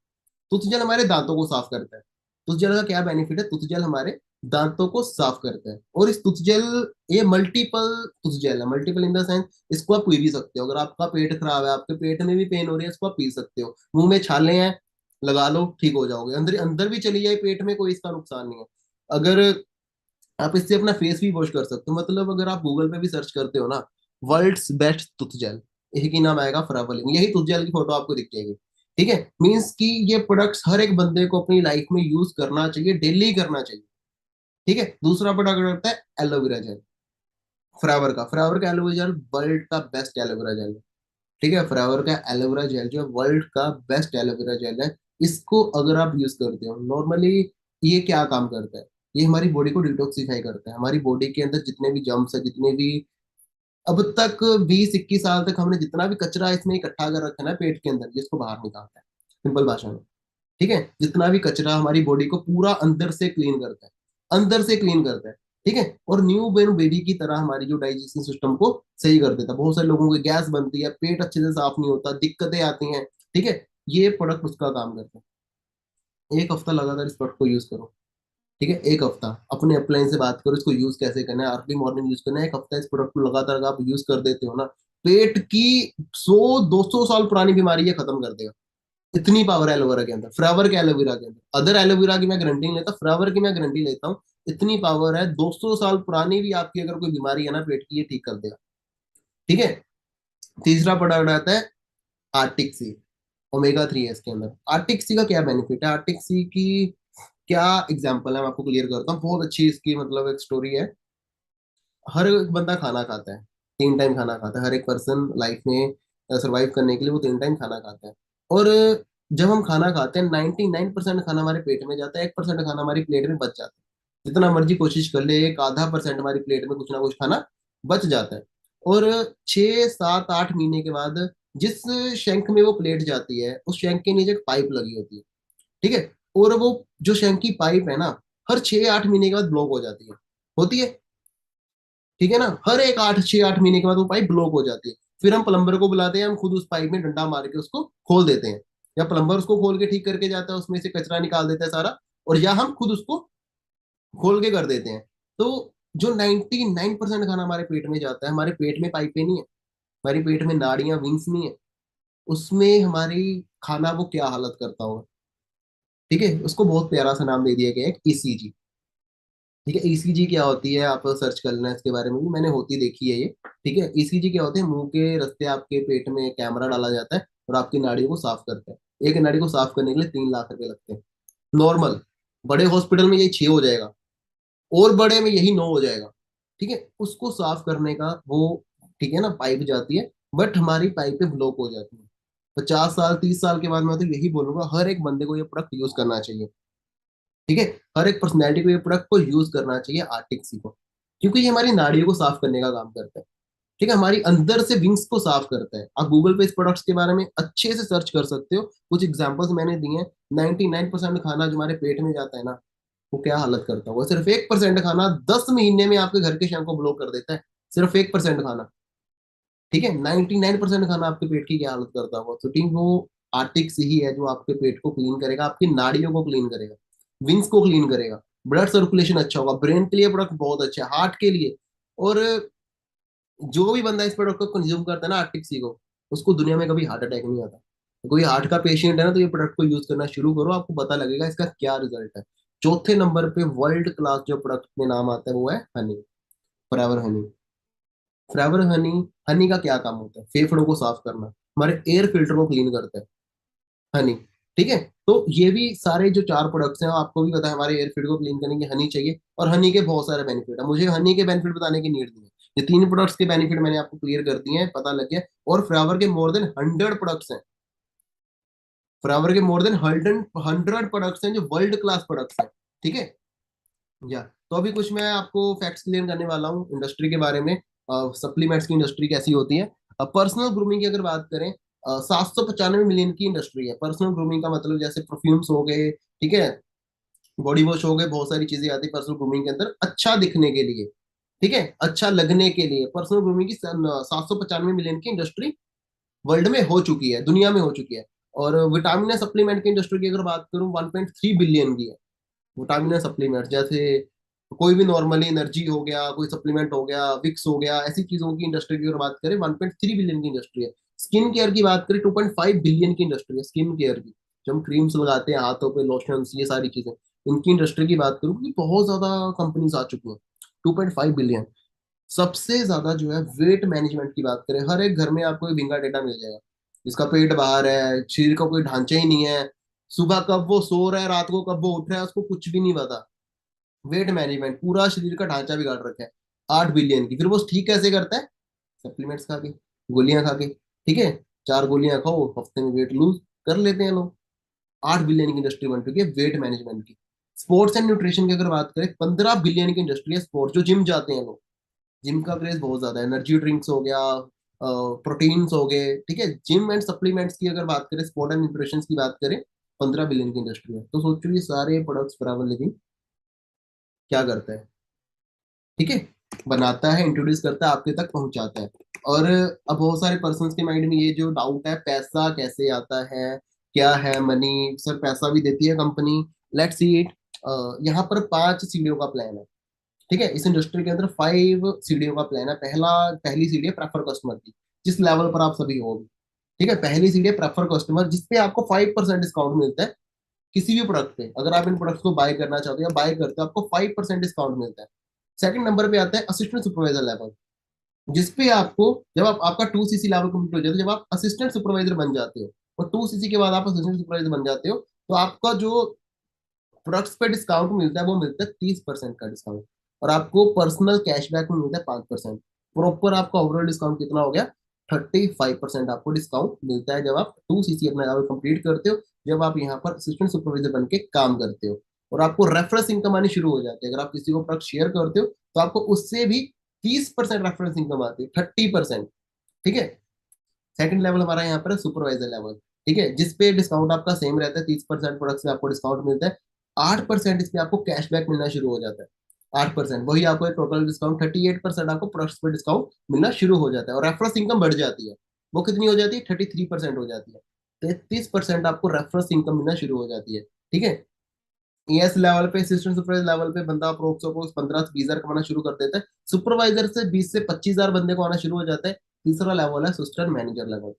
टूथ जेल हमारे दांतों को साफ करता है। टूथ जेल का क्या बेनिफिट है? टूथ जेल हमारे दांतों को साफ करता है। और इस टूथ जेल, ये मल्टीपल टूथ जेल है, मल्टीपल इन द सेंस इसको आप पी भी सकते हो। अगर आपका पेट खराब है, आपके पेट में भी पेन हो रही है, इसको आप पी सकते हो। मुंह में छाले हैं, लगा लो, ठीक हो जाओगे। अंदर अंदर भी चली जाए पेट में, कोई इसका नुकसान नहीं है। अगर आप इससे अपना फेस भी वॉश कर सकते हो। मतलब अगर आप गूगल पे भी सर्च करते हो ना, वर्ल्ड्स बेस्ट टूथ जेल, यही की नाम आएगा फॉरएवर लिविंग, यही टूथ जेल की फोटो आपको दिख जाएगी। ठीक है, मीन्स कि ये प्रोडक्ट्स हर एक बंदे को अपनी लाइफ में यूज करना चाहिए, डेली करना चाहिए। ठीक है, दूसरा प्रोडक्ट होता है एलोवेरा जेल। फ्रावर का एलोवेरा जेल वर्ल्ड का बेस्ट एलोवेरा जेल है। ठीक है, फ्रावर का एलोवेरा जेल जो वर्ल्ड का बेस्ट एलोवेरा जेल है, इसको अगर आप यूज करते हो नॉर्मली, ये क्या काम करता है, ये हमारी बॉडी को डिटॉक्सिफाई करता है। हमारी बॉडी के अंदर जितने भी जम्स है, जितने भी अब तक 20-21 साल तक हमने जितना भी कचरा इसमें इकट्ठा कर रखा है ना पेट के अंदर, ये इसको बाहर निकालता है, सिंपल भाषा में। ठीक है, जितना भी कचरा हमारी बॉडी को पूरा अंदर से क्लीन करता है, अंदर से क्लीन करता है। ठीक है, और न्यू बोर्न बेबी की तरह हमारी जो डाइजेशन सिस्टम को सही कर देता है। बहुत सारे लोगों को गैस बनती है, पेट अच्छे से साफ नहीं होता, दिक्कतें आती हैं। ठीक है, ये प्रोडक्ट उसका काम करता है। एक हफ्ता लगातार इस प्रोडक्ट को यूज करो। ठीक है, एक हफ्ता अपने अपलाइन से बात करो इसको यूज कैसे करना है, अर्ली मॉर्निंग यूज करना है। एक हफ्ता इस प्रोडक्ट को लगातार अगर आप यूज कर देते हो ना, पेट की 100-200 साल पुरानी बीमारी ये खत्म कर देगा। इतनी पावर है एलोवेरा के अंदर, फ्लावर के एलोवेरा के अंदर। अदर एलोवेरा की मैं गारंटी नहीं लेता, फ्लावर की मैं गारंटी लेता हूँ। इतनी पावर है, 200 साल पुरानी भी आपकी अगर कोई बीमारी है ना पेट की, ये ठीक कर देगा। ठीक है, तीसरा प्रोडक्ट आता है आर्टिक सी। ओमेगा 3 है इसके अंदर। आर्टिक सी का क्या बेनिफिट है, आर्टिक सी की क्या एग्जाम्पल है, मैं आपको क्लियर करता हूँ। बहुत अच्छी इसकी मतलब एक स्टोरी है। हर एक बंदा खाना खाता है, 3 टाइम खाना खाता है। हर एक पर्सन लाइफ में सरवाइव करने के लिए वो 3 टाइम खाना खाता है। और जब हम खाना खाते हैं, 99% खाना हमारे पेट में जाता है, 1% खाना हमारी प्लेट में बच जाता है। जितना मर्जी कोशिश कर ले, एक आधा परसेंट हमारी प्लेट में कुछ ना कुछ खाना बच जाता है। और 6-7-8 महीने के बाद जिस शंख में वो प्लेट जाती है, उस शंख के नीचे एक पाइप लगी होती है। ठीक है, और वो जो शंख की पाइप है ना, हर 6-8 महीने के बाद ब्लॉक हो जाती है, होती है। ठीक है ना, हर एक 6-8 महीने के बाद वो पाइप ब्लॉक हो जाती है। फिर हम प्लम्बर को बुलाते हैं, हम खुद उस पाइप में डंडा मार के उसको खोल देते हैं, या प्लम्बर उसको खोल के ठीक करके जाता है, उसमें से कचरा निकाल देता है सारा, और या हम खुद उसको खोल के कर देते हैं। तो जो 99% खाना हमारे पेट में जाता है, हमारे पेट में पाइपें नहीं है, हमारे पेट में नाड़ियां विंग्स नहीं है, उसमें हमारी खाना वो क्या हालत करता होगा। ठीक है, उसको बहुत प्यारा सा नाम दे दिया गया है, ईसीजी। ठीक है, ईसीजी क्या होती है, आप सर्च कर लेना इसके बारे में भी, मैंने होती देखी है ये। ठीक है, ईसीजी क्या होते हैं, मुंह के रास्ते आपके पेट में कैमरा डाला जाता है और आपकी नाड़ियों को साफ करता है। एक नाड़ी को साफ करने के लिए 3 लाख रुपए लगते हैं नॉर्मल। बड़े हॉस्पिटल में यही 6 हो जाएगा, और बड़े में यही 9 हो जाएगा। ठीक है, उसको साफ करने का वो, ठीक है ना, पाइप जाती है, बट हमारी पाइपें ब्लॉक हो जाती है। 50 साल 30 साल के बाद मैं तो यही बोलूंगा, हर एक बंदे को ये प्रोडक्ट यूज करना चाहिए। ठीक है, हर एक पर्सनैलिटी को ये प्रोडक्ट को यूज करना चाहिए, आर्टिक सी को, क्योंकि ये हमारी नाड़ियों को साफ करने का काम करता है। ठीक है, हमारी अंदर से विंग्स को साफ करता है। आप गूगल पे इस प्रोडक्ट्स के बारे में अच्छे से सर्च कर सकते हो, कुछ एग्जांपल्स मैंने दिए हैं। 99% खाना जो हमारे पेट में जाता है ना, वो क्या हालत करता होगा। सिर्फ 1% खाना 10 महीने में आपके घर के शंख को ब्लॉक कर देता है, सिर्फ 1% खाना। ठीक है, 99% खाना आपके पेट की क्या हालत करता होगा। तो ठीक वो आर्टिक से ही है जो आपके पेट को क्लीन करेगा, आपकी नाड़ियों को क्लीन करेगा, विंग्स को क्लीन करेगा, ब्लड सर्कुलेशन अच्छा होगा, ब्रेन के लिए प्रोडक्ट बहुत अच्छा है, हार्ट के लिए। और जो भी बंदा इस प्रोडक्ट को कंज्यूम करता है ना, आर्टिक सी को, उसको दुनिया में कभी हार्ट अटैक नहीं आता। कोई हार्ट का पेशेंट है ना, तो ये प्रोडक्ट को यूज करना शुरू करो, आपको पता लगेगा इसका क्या रिजल्ट है। चौथे नंबर पे वर्ल्ड क्लास जो प्रोडक्ट में नाम आता है वो है हनी, फॉरएवर हनी। फॉरएवर हनी, हनी का क्या काम होता है, फेफड़ों को साफ करना, हमारे एयर फिल्टर को क्लीन करता है हनी। ठीक है, तो ये भी सारे जो 4 प्रोडक्ट्स हैं, आपको भी पता है हमारे एयर फिल्टर को क्लीन करने की हनी चाहिए, और हनी के बहुत सारे बेनिफिट है, मुझे हनी के बेनिफिट बताने की नीड नहीं है। ये 3 प्रोडक्ट्स के बेनिफिट मैंने आपको क्लियर कर दिए हैं, पता लग गया। और फ्लावर के मोर देन 100 प्रोडक्ट्स हैं, फ्लावर के मोर देन 100 प्रोडक्ट्स हैं जो वर्ल्ड क्लास प्रोडक्ट्स हैं। ठीक है, या तो अभी कुछ मैं आपको फैक्ट्स क्लियर करने वाला हूँ इंडस्ट्री के बारे में, सप्लीमेंट्स की इंडस्ट्री कैसी होती है। पर्सनल ग्रूमिंग की अगर बात करें, 795 मिलियन की इंडस्ट्री है पर्सनल ग्रूमिंग का, मतलब जैसे परफ्यूम्स हो गए, ठीक है, बॉडी वॉश हो गए, बहुत सारी चीजें आती है पर्सनल ग्रूमिंग के अंदर, अच्छा दिखने के लिए। ठीक है, अच्छा लगने के लिए पर्सनल ग्रूमिंग की 795 मिलियन की इंडस्ट्री वर्ल्ड में हो चुकी है, दुनिया में हो चुकी है। और विटामिन सप्लीमेंट की इंडस्ट्री की अगर बात करूं, 1.3 बिलियन की है। विटामिन सप्लीमेंट जैसे कोई भी नॉर्मली एनर्जी हो गया, कोई सप्लीमेंट हो गया, विक्स हो गया, ऐसी चीजों की इंडस्ट्री की अगर बात करें, 1.3 बिलियन की इंडस्ट्री है। स्किन केयर की बात करें, 2.5 बिलियन की इंडस्ट्री है स्किन केयर की, जो हम क्रीम्स लगाते हैं हाथों पे, लोशन, ये सारी चीजें, इनकी इंडस्ट्री की बात करूँ कि बहुत ज्यादा कंपनीज आ चुकी हैं। 2.5 बिलियन। सबसे ज्यादा जो है वेट मैनेजमेंट की बात करें, हर एक घर में आपको विंगा डेटा मिल जाएगा। जिसका पेट बाहर है, शरीर का कोई ढांचा ही नहीं है, सुबह कब वो सो रहा है, रात को कब वो उठ रहा है, उसको कुछ भी नहीं पता। वेट मैनेजमेंट, पूरा शरीर का ढांचा बिगाड़ रखा है। 8 बिलियन की। फिर वो ठीक कैसे करता है? सप्लीमेंट्स खा के, गोलियां खा के। ठीक है, 4 गोलियां खाओ, हफ्ते में वेट लूज कर लेते हैं लोग। 8 बिलियन की इंडस्ट्री बन चुकी है वेट मैनेजमेंट की। स्पोर्ट्स एंड न्यूट्रिशन की अगर बात करें, 15 बिलियन की इंडस्ट्री है स्पोर्ट्स, जो जिम जाते हैं लोग। जिम का क्रेज बहुत ज्यादा है, एनर्जी ड्रिंक्स हो गया, प्रोटीन्स हो गए। ठीक है, जिम एंड सप्लीमेंट्स की अगर बात करें, स्पोर्ट एंड न्यूट्रिशन की बात करें, 15 बिलियन की इंडस्ट्री है। तो सोचो ये सारे प्रोडक्ट्स बराबर, लेकिन क्या करता है? ठीक है, बनाता है, इंट्रोड्यूस करता है, आपके तक पहुंचाता है। और अब बहुत सारे पर्सन्स के माइंड में ये जो डाउट है, पैसा कैसे आता है, क्या है मनी, सर पैसा भी देती है कंपनी, लेट्स सी इट। यहाँ पर 5 सीढ़ियों का प्लान है। ठीक है, इस इंडस्ट्री के अंदर 5 सीढ़ियों का प्लान है। पहली सीढ़ी है प्रेफर कस्टमर की, जिस लेवल पर आप सभी हो। ठीक है, पहली सीढ़ी है प्रेफर कस्टमर, जिसपे आपको 5% डिस्काउंट मिलता है किसी भी प्रोडक्ट पे। अगर आप इन प्रोडक्ट्स को बाय करना चाहते हो या बाय करते हो, आपको 5% डिस्काउंट मिलता है। सेकंड नंबर पे आता है असिस्टेंट सुपरवाइजर लेवल, जिसपे आपको, जब आपका 2 सीसी लेवल कंप्लीट हो जाता है, जब आप असिस्टेंट सुपरवाइजर बन जाते हो, और 2 सीसी के बाद आप असिस्टेंट सुपरवाइजर बन जाते हो, तो आपका जो प्रोडक्ट्स पे डिस्काउंट मिलता है वो मिलता है 30% का डिस्काउंट। और आपको पर्सनल कैशबैक में मिलता है 5%। प्रॉपर आपका ओवरऑल डिस्काउंट कितना हो गया? 35% आपको डिस्काउंट मिलता है, जब आप 2 सीसी अपना लेवल कंप्लीट करते हो, जब आप यहाँ पर असिस्टेंट सुपरवाइजर बन के काम करते हो। और आपको रेफरेंस इनकम आनी शुरू हो जाती है। अगर आप किसी को प्रोडक्ट शेयर करते हो, तो आपको उससे भी 30% रेफरेंस इनकम आती है, 30%। ठीक है, सेकंड लेवल हमारा यहाँ पर है सुपरवाइजर लेवल। ठीक है, जिसपे डिस्काउंट आपका सेम रहता है, 30% प्रोडक्ट से आपको डिस्काउंट मिलता है। 8% इसमें आपको कैशबैक मिलना शुरू हो जाता है। 8% वही आपको टोटल डिस्काउंट, 38% आपको प्रोडक्ट्स पे डिस्काउंट मिलना शुरू हो जाता है। और रेफरेंस इनकम बढ़ जाती है। वो कितनी हो जाती है? 33% हो जाती है। 33% आपको रेफरेंस इनकम मिलना शुरू हो जाती है। ठीक है, एस लेवल पे, असिस्टेंट सुपरवाइजर लेवल पे बंदा अप्रोक्स अप्रोक्स 15 से 20 हजार कमाना शुरू कर देता है। सुपरवाइजर से 20 से 25 हजार बंदे को आना शुरू हो जाता है। तीसरा लेवल है असिस्टेंट मैनेजर लेवल।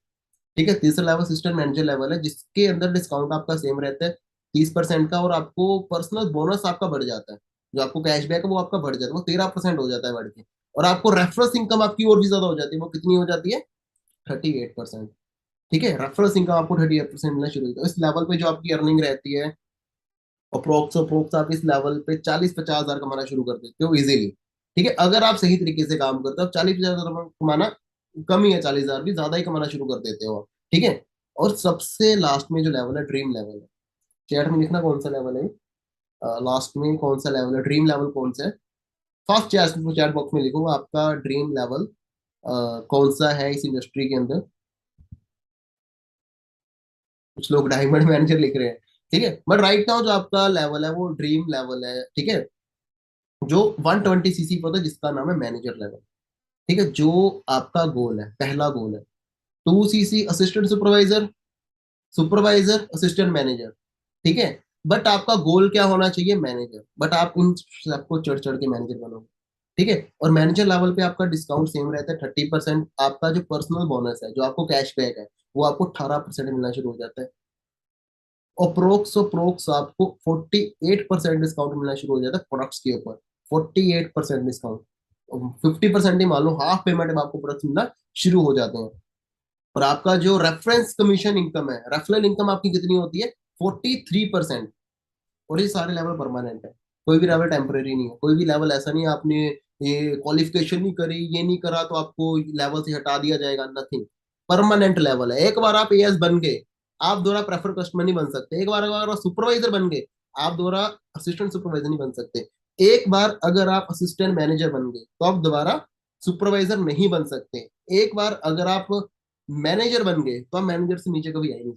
ठीक है, तीसरा लेवल असिस्टेंट मैनेजर लेवल है, जिसके अंदर डिस्काउंट आपका सेम रहता है, 30% का। और आपको पर्सनल बोनस आपका बढ़ जाता है, जो आपको कैशबैक है वो आपका बढ़ जाता है, वो 13% हो जाता है बढ़ के। और आपको रेफरेंस इनकम आपकी और भी ज्यादा हो जाती है। वो कितनी हो जाती है? 38%। ठीक है, रेफरेंस इनकम आपको 38% मिलना शुरू होता है। इस लेवल पे जो आपकी अर्निंग रहती है, अप्रोक्स अप्रोक्स आप इस लेवल पे 40-50 हजार कमाना शुरू कर देते हो इजीली। ठीक है, अगर आप सही तरीके से काम करते हो, 40-50 हजार कमाना कम ही है, 40 हजार भी ज्यादा ही कमाना शुरू कर देते हो आप। ठीक है, और सबसे लास्ट में जो लेवल है, ड्रीम लेवल है। चैट में लिखना कौन सा लेवल है, लास्ट में कौन सा लेवल है, ड्रीम लेवल कौन सा है। फर्स्ट चैट चैट बॉक्स में लिखो आपका ड्रीम लेवल कौन सा है इस इंडस्ट्री के अंदर। कुछ लोग डायमंड मैनेजर लिख रहे हैं। ठीक है, बट राइट नाउ जो आपका लेवल है वो ड्रीम लेवल है। ठीक है, जो 120 सीसी पर होता है, जिसका नाम है मैनेजर लेवल। ठीक है, जो आपका गोल है, पहला गोल है 2 CC assistant supervisor, supervisor assistant manager. ठीक है, बट आपका गोल क्या होना चाहिए? मैनेजर। बट आप इन सबको चढ़ चढ़ के मैनेजर बनोगे। ठीक है, और मैनेजर लेवल पे आपका डिस्काउंट सेम रहता है, 30%। आपका जो पर्सनल बोनस है, जो आपको कैशबैक है, वो आपको 18% मिलना शुरू हो जाता है। अप्रोक्स अप्रोक्स आपको 48% डिस्काउंट मिलना शुरू हो जाता है प्रोडक्ट्स के ऊपर। 48% डिस्काउंट, 50% ही मान लो, हाफ पेमेंट में आपको प्रोडक्ट्स मिलना शुरू हो जाते हैं। और आपका जो रेफरेंस कमीशन इनकम है, रेफरल इनकम आपकी कितनी होती है? 43%। और ये सारे लेवल परमानेंट है, कोई भी लेवल टेम्परेरी नहीं है। कोई भी लेवल ऐसा नहीं है आपने ये क्वालिफिकेशन नहीं करी, ये नहीं करा, तो आपको लेवल से हटा दिया जाएगा, नथिंग। परमानेंट लेवल है। एक बार आप एएस बन गए, आप दोबारा प्रेफर कस्टमर नहीं बन सकते। एक बार अगर आप सुपरवाइजर बन गए, आप दोबारा असिस्टेंट सुपरवाइजर नहीं बन सकते। एक बार अगर आप असिस्टेंट मैनेजर बन गए, तो आप दोबारा सुपरवाइजर नहीं बन सकते। एक बार अगर आप मैनेजर बन गए, तो आप मैनेजर से नीचे कभी आए नहीं।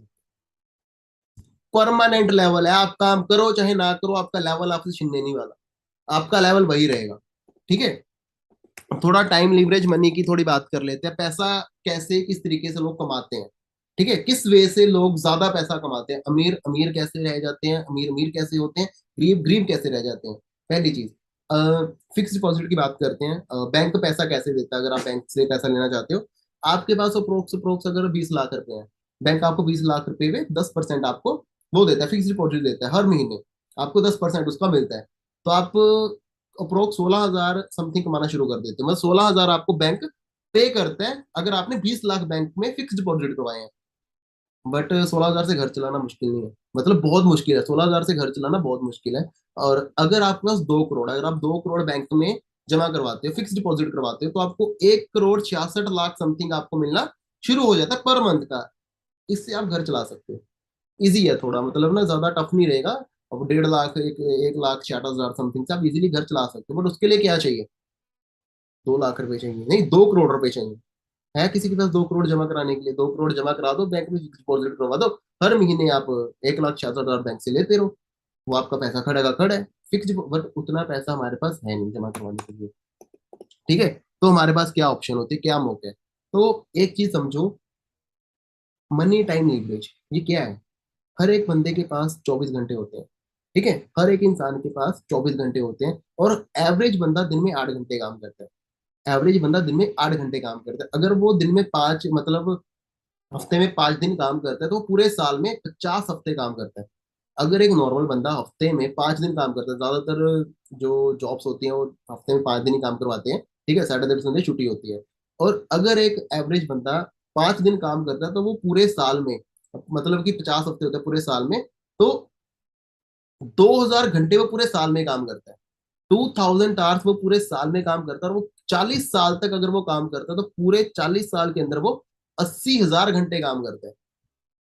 परमानेंट लेवल है, आप काम करो चाहे ना करो, आपका लेवल आपसे छीनने नहीं वाला, आपका लेवल वही रहेगा। ठीक है, थोड़ा टाइम लिवरेज मनी की थोड़ी बात कर लेते हैं। पैसा कैसे, किस तरीके से लोग कमाते हैं। ठीक है, किस वे से लोग ज्यादा पैसा कमाते हैं, अमीर अमीर कैसे रह जाते हैं, अमीर अमीर कैसे होते हैं, गरीब गरीब कैसे रह जाते हैं। पहली चीज, फिक्स डिपॉजिट की बात करते हैं। बैंक पैसा कैसे देता है? अगर आप बैंक से पैसा लेना चाहते हो, आपके पास अप्रोक्स अप्रोक्स अगर 20 लाख रुपए है, बैंक आपको 20 लाख रुपए में 10% आपको वो देता है, फिक्स डिपॉजिट देता है हर महीने। आपको 10% उसका मिलता है। तो आप अप्रोक्स 16 हजार समथिंग कमाना शुरू कर देते हैं। मतलब 16 हजार आपको बैंक पे करता है, अगर आपने 20 लाख बैंक में फिक्स डिपॉजिट करवाए हैं। बट 16,000 से घर चलाना मुश्किल नहीं है, मतलब बहुत मुश्किल है, 16,000 से घर चलाना बहुत मुश्किल है। और अगर आपके पास 2 करोड़, अगर आप 2 करोड़ बैंक में जमा करवाते हो, फिक्स डिपॉजिट करवाते हो, तो आपको 1,66,00,000 समथिंग आपको मिलना शुरू हो जाता है पर मंथ का। इससे आप घर चला सकते हो। इजी है थोड़ा, मतलब ना ज्यादा टफ नहीं रहेगा। अब 1.5 लाख, 1,60,000 समथिंग से आप इजीली घर चला सकते हो। बट उसके लिए क्या चाहिए? 2 लाख रुपए चाहिए, नहीं 2 करोड़ रुपए चाहिए। है किसी के पास 2 करोड़ जमा कराने के लिए? 2 करोड़ जमा करा दो, बैंक में फिक्स डिपॉजिट करवा दो। हर महीने आप 1,66,000 बैंक से लेते रहो। वो आपका पैसा खड़ा का खड़ा है। फिक्स, बट उतना पैसा हमारे पास है नहीं जमा करवाने के लिए। ठीक है, तो हमारे पास क्या ऑप्शन होते हैं, क्या मौके हैं? तो एक चीज समझो, मनी टाइम लीवरेज ये क्या है? हर एक बंदे के पास 24 घंटे होते हैं। ठीक है, हर एक इंसान के पास 24 घंटे होते हैं, और एवरेज बंदा दिन में 8 घंटे काम करता है। एवरेज बंदा दिन में 8 घंटे काम करता है। अगर वो दिन में पांच, मतलब हफ्ते में 5 दिन काम करता है, तो वो पूरे साल में 50 हफ्ते काम करता है। अगर एक नॉर्मल बंदा हफ्ते में 5 दिन काम करता है, ज्यादातर जो जॉब्स होती हैं वो हफ्ते में 5 दिन ही काम करवाते हैं। ठीक है, सैटरडे संडे छुट्टी होती है। और अगर एक एवरेज बंदा 5 दिन काम करता है, तो वो पूरे साल में, मतलब कि 50 हफ्ते होते हैं पूरे साल में, तो 2,000 घंटे वो पूरे साल में काम करता है। 2,000 आवर्स वो पूरे साल में काम करता है। और वो 40 साल तक अगर वो काम करता है, तो पूरे 40 साल के अंदर वो 80,000 घंटे काम करता है।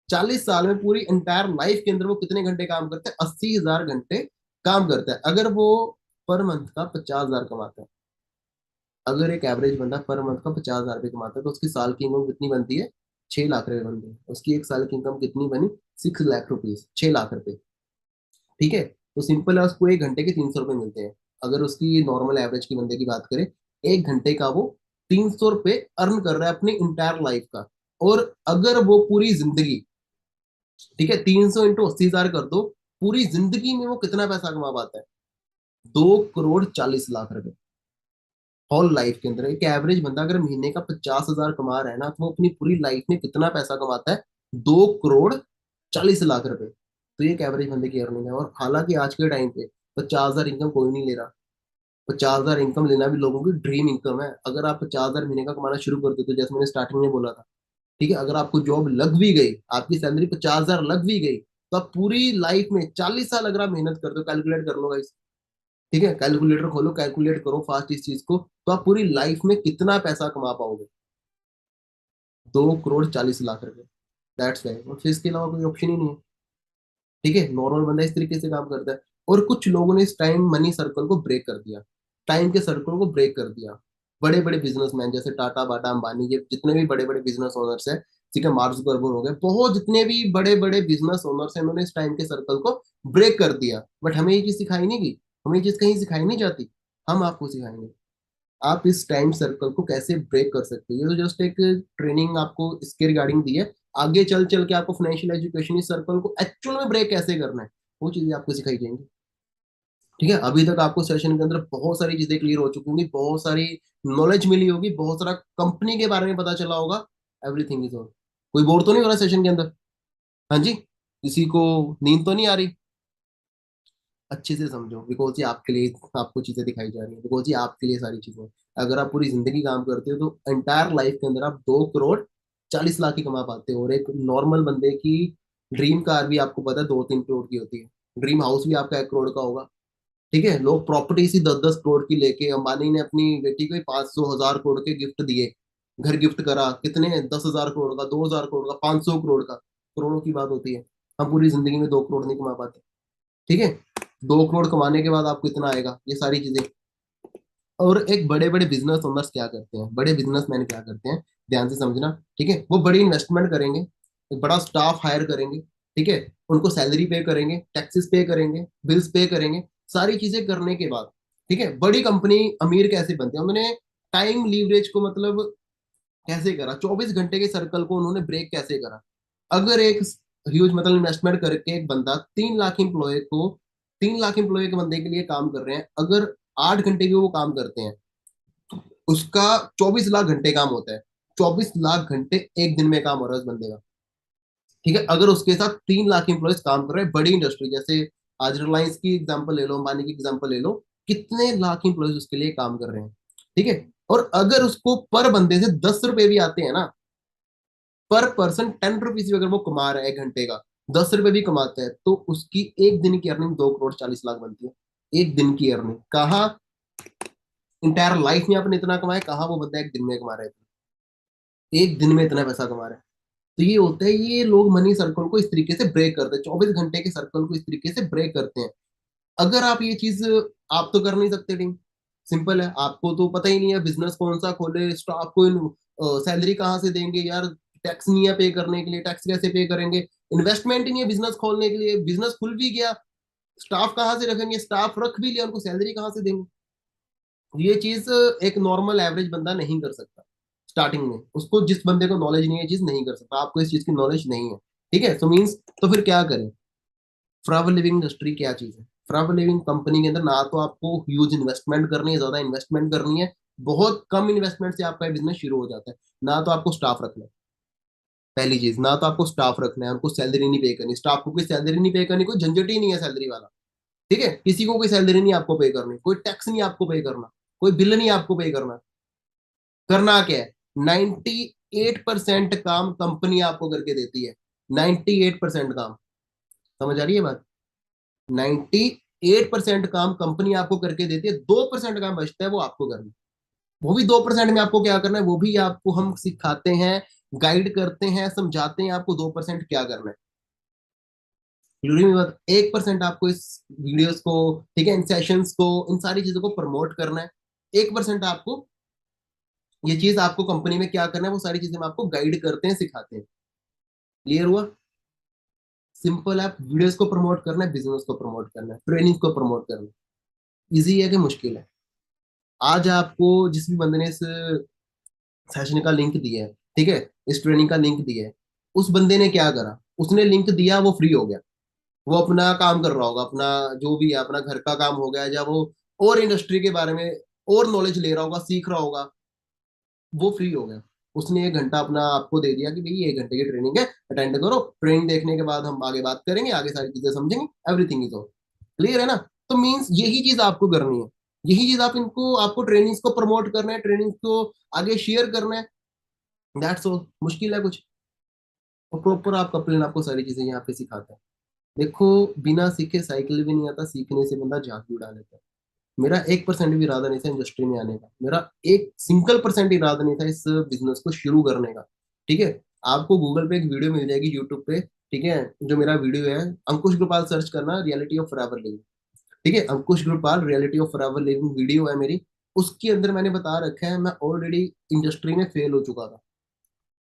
40 साल में पूरी इंटायर लाइफ के अंदर वो कितने घंटे काम करते हैं? 80,000 घंटे काम करता है। अगर वो पर मंथ का 50,000 कमाता है, अगर एक एवरेज बंदा पर मंथ का 50,000 रुपये कमाता है, तो उसकी साल की इनकम कितनी बनती है? 6 लाख रुपए बनती है। उसकी एक साल की इनकम कितनी बनी? 6 लाख रुपीज, 6 लाख रुपए। ठीक है, तो सिंपल है, उसको एक घंटे के 300 रुपये मिलते हैं। अगर उसकी नॉर्मल एवरेज की बंदे की बात करें, एक घंटे का वो 300 रुपये अर्न कर रहा है अपनी इंटायर लाइफ का। और अगर वो पूरी जिंदगी, ठीक है, 300 × 80,000 कर दो, पूरी जिंदगी में वो कितना पैसा कमा पाता है? 2,40,00,000 रुपए। होल लाइफ के अंदर एक एवरेज बंदा अगर महीने का 50,000 कमा रहा है ना, तो वो अपनी पूरी लाइफ में कितना पैसा कमाता है? 2,40,00,000 रुपए। तो ये एक एवरेज बंदे की अर्निंग है। और हालांकि आज के टाइम पे 50,000 इनकम कोई नहीं ले रहा। 50,000 इनकम लेना भी लोगों की ड्रीम इनकम है। अगर आप 50,000 महीने का कमाना शुरू कर देते, तो जैसे मैंने स्टार्टिंग में बोला था, ठीक है, अगर आपको जॉब लग भी गई, आपकी सैलरी 50,000 लग भी गई, तो आप पूरी लाइफ में 40 साल अगर आप मेहनत करते हो, कैलकुलेट कर लो गाइस। ठीक है, कैलकुलेटर खोलो, कैलकुलेट करो फास्ट इस चीज को, तो आप पूरी लाइफ में कितना पैसा कमा पाओगे? 2,40,00,000 रुपए। That's why. और फिर इसके अलावा कोई ऑप्शन ही नहीं है। ठीक है, नॉर्मल बंदा इस तरीके से काम करता है। और कुछ लोगों ने इस टाइम मनी सर्कल को ब्रेक कर दिया, टाइम के सर्कल को ब्रेक कर दिया। बड़े बड़े बिजनेसमैन जैसे टाटा, बाटा, अंबानी, ये जितने भी बड़े बड़े बिजनेस ओनर्स हैं, ठीक है, मार्क जुकरबर्ग हो गए, बहुत जितने भी बड़े बड़े बिजनेस ओनर्स हैं, उन्होंने इस टाइम के सर्कल को ब्रेक कर दिया। बट हमें ये चीज सिखाई नहीं गई, हमें ये चीज कहीं सिखाई नहीं जाती। हम आपको सिखाएंगे आप इस टाइम सर्कल को कैसे ब्रेक कर सकते हो। ये तो जस्ट एक ट्रेनिंग आपको इसके रिगार्डिंग दी है। आगे चल चल के आपको फाइनेंशियल एजुकेशन इस सर्कल को एक्चुअल में ब्रेक कैसे करना है, वो चीजें आपको सिखाई जाएंगी। ठीक है, अभी तक आपको सेशन के अंदर बहुत सारी चीजें क्लियर हो चुकी होंगी, बहुत सारी नॉलेज मिली होगी, बहुत सारा कंपनी के बारे में पता चला होगा। Everything is on. कोई बोर तो नहीं हो रहा सेशन के अंदर? हाँ जी, किसी को नींद तो नहीं आ रही? अच्छे से समझो, बिकॉज ये आपके लिए आपको चीजें दिखाई जा रही है, बिकॉज ये आपके लिए सारी चीजें हैं। अगर आप पूरी जिंदगी काम करते हो, तो एंटायर लाइफ के अंदर आप 2,40,00,000 ही कमा पाते हो। और एक नॉर्मल बंदे की ड्रीम कार भी आपको पता है 2-3 करोड़ की होती है। ड्रीम हाउस भी आपका 1 करोड़ का होगा। ठीक है, लोग प्रॉपर्टी सी 10-10 करोड़ की लेके, अंबानी ने अपनी बेटी को 500,000 करोड़ के गिफ्ट दिए, घर गिफ्ट करा, कितने 10,000 करोड़ का, 2,000 करोड़ का, 500 करोड़ का, करोड़ों की बात होती है। हम पूरी जिंदगी में 2 करोड़ नहीं कमा पाते। ठीक है, 2 करोड़ कमाने के बाद आपको इतना आएगा, ये सारी चीजें। और एक बड़े बड़े बिजनेस ओनर्स क्या करते हैं, बड़े बिजनेसमैन क्या करते हैं, ध्यान से समझना। ठीक है, वो बड़ी इन्वेस्टमेंट करेंगे, एक बड़ा स्टाफ हायर करेंगे। ठीक है, उनको सैलरी पे करेंगे, टैक्सेस पे करेंगे, बिल्स पे करेंगे, सारी चीजें करने के बाद, ठीक है, बड़ी कंपनी अमीर कैसे बनते हैं? उन्होंने टाइम लीवरेज को मतलब कैसे करा, 24 घंटे के सर्कल को उन्होंने ब्रेक कैसे करा। अगर एक ह्यूज मतलब इन्वेस्टमेंट करके एक बंदा 3 लाख एम्प्लॉय के बंदे के लिए काम कर रहे हैं, अगर 8 घंटे भी वो काम करते हैं, उसका 24 लाख घंटे काम होता है। 24 लाख घंटे एक दिन में काम हो रहा है उस बंदे का। ठीक है, अगर उसके साथ 3 लाख एम्प्लॉयज काम कर रहे हैं, बड़ी इंडस्ट्री जैसे आज रिलायंस की एग्जांपल ले लो, अंबानी की एग्जांपल ले लो, कितने लाख एम्प्लॉयज उसके लिए काम कर रहे हैं। ठीक है, और अगर उसको पर बंदे से 10 रुपए भी आते हैं ना, पर पर्सन 10 रुपीज भी अगर वो कमा रहा है 1 घंटे का, 10 रुपए भी कमाता है, तो उसकी एक दिन की अर्निंग 2 करोड़ 40 लाख बनती है। एक दिन की अर्निंग कहाँ, इंटायर लाइफ में आपने इतना कमाया, कहाँ वो बंदा एक दिन में कमा रहा है, एक दिन में इतना पैसा कमा रहा है। तो ये होता है, ये लोग मनी सर्कल को इस तरीके से ब्रेक करते हैं, 24 घंटे के सर्कल को इस तरीके से ब्रेक करते हैं। अगर आप ये चीज, आप तो कर नहीं सकते टीम, सिंपल है, आपको तो पता ही नहीं है बिजनेस कौन सा खोले, स्टाफ को सैलरी कहाँ से देंगे यार, टैक्स नहीं है पे करने के लिए, टैक्स कैसे पे करेंगे, इन्वेस्टमेंट ही नहीं है बिजनेस खोलने के लिए, बिजनेस खुल भी गया, स्टाफ कहाँ से रखेंगे, स्टाफ रख भी लिया, उनको सैलरी कहाँ से देंगे। ये चीज एक नॉर्मल एवरेज बंदा नहीं कर सकता, स्टार्टिंग में उसको, जिस बंदे को नॉलेज नहीं है, चीज नहीं कर सकता, आपको इस चीज की नॉलेज नहीं है, ठीक है, सो मीन्स, तो फिर क्या करें। फॉरएवर लिविंग इंडस्ट्री क्या चीज है, फॉरएवर लिविंग कंपनी के अंदर ना तो आपको ह्यूज इन्वेस्टमेंट करनी है, ज्यादा इन्वेस्टमेंट करनी है, बहुत कम इन्वेस्टमेंट से आपका बिजनेस शुरू हो जाता है, ना तो आपको स्टाफ रखना है, पहली चीज, ना तो आपको स्टाफ रखना है, उनको सैलरी नहीं पे करनी, स्टाफ को कोई सैलरी नहीं पे करनी, कोई झंझट ही नहीं है सैलरी वाला, ठीक है, किसी को कोई सैलरी नहीं आपको पे करनी, कोई टैक्स नहीं आपको पे करना, कोई बिल नहीं आपको पे करना, करना क्या है, 98% काम कंपनी आपको करके देती है, 98% काम, समझ आ रही है बात, 98% काम कंपनी आपको करके देती है, 2% काम बचता है वो आपको करना है। वो भी 2% में आपको क्या करना है, वो भी आपको हम सिखाते हैं, गाइड करते हैं, समझाते हैं आपको 2% क्या करना है। जरूरी नहीं बात, 1% आपको इस वीडियोस को, ठीक है, इन सेशंस को, इन सारी चीजों को प्रमोट करना है, 1% आपको, ये चीज आपको कंपनी में क्या करना है, वो सारी चीजें हम आपको गाइड करते हैं, सिखाते हैं। क्लियर हुआ, सिंपल है, वीडियोस को प्रमोट करना है, बिजनेस को प्रमोट करना है, ट्रेनिंग को प्रमोट करना है, इजी है कि मुश्किल है। आज आपको जिस भी बंदे ने इस सेशन का लिंक दिया है, ठीक है, इस ट्रेनिंग का लिंक दिया है, उस बंदे ने क्या करा, उसने लिंक दिया, वो फ्री हो गया, वो अपना काम कर रहा होगा, अपना जो भी है, अपना घर का काम हो गया, या वो और इंडस्ट्री के बारे में और नॉलेज ले रहा होगा, सीख रहा होगा, वो फ्री हो गया, उसने 1 घंटा अपना आपको दे दिया कि भाई ये 1 घंटे की ट्रेनिंग है, अटेंड करो, ट्रेनिंग देखने के बाद हम आगे बात करेंगे, आगे सारी चीजें समझेंगे, एवरीथिंग इज ऑल क्लियर है ना। तो मीन्स यही चीज आपको करनी है, यही चीज आप इनको, आपको ट्रेनिंग्स को प्रमोट करना है, ट्रेनिंग्स को आगे शेयर करना है, दैट्स ऑल, मुश्किल है कुछ, और प्रॉपर आपका प्लान आपको सारी चीजें यहाँ पे सिखाता है। देखो, बिना सीखे साइकिल भी नहीं आता, सीखने से बंदा जहाज भी उड़ा लेता है। मेरा 1% भी इरादा नहीं था इंडस्ट्री में आने का, मेरा एक सिंगल परसेंट इरादा नहीं था इस बिजनेस को शुरू करने का, ठीक है। आपको गूगल पे एक वीडियो मिल जाएगी, यूट्यूब पे, ठीक है, जो मेरा वीडियो है, अंकुश गोपाल सर्च करना, रियलिटी ऑफ फॉरएवर लिविंग, ठीक है, Ankush Gopal reality of Forever Living video है मेरी, उसके अंदर मैंने बता रखा है, मैं ऑलरेडी इंडस्ट्री में फेल हो चुका था।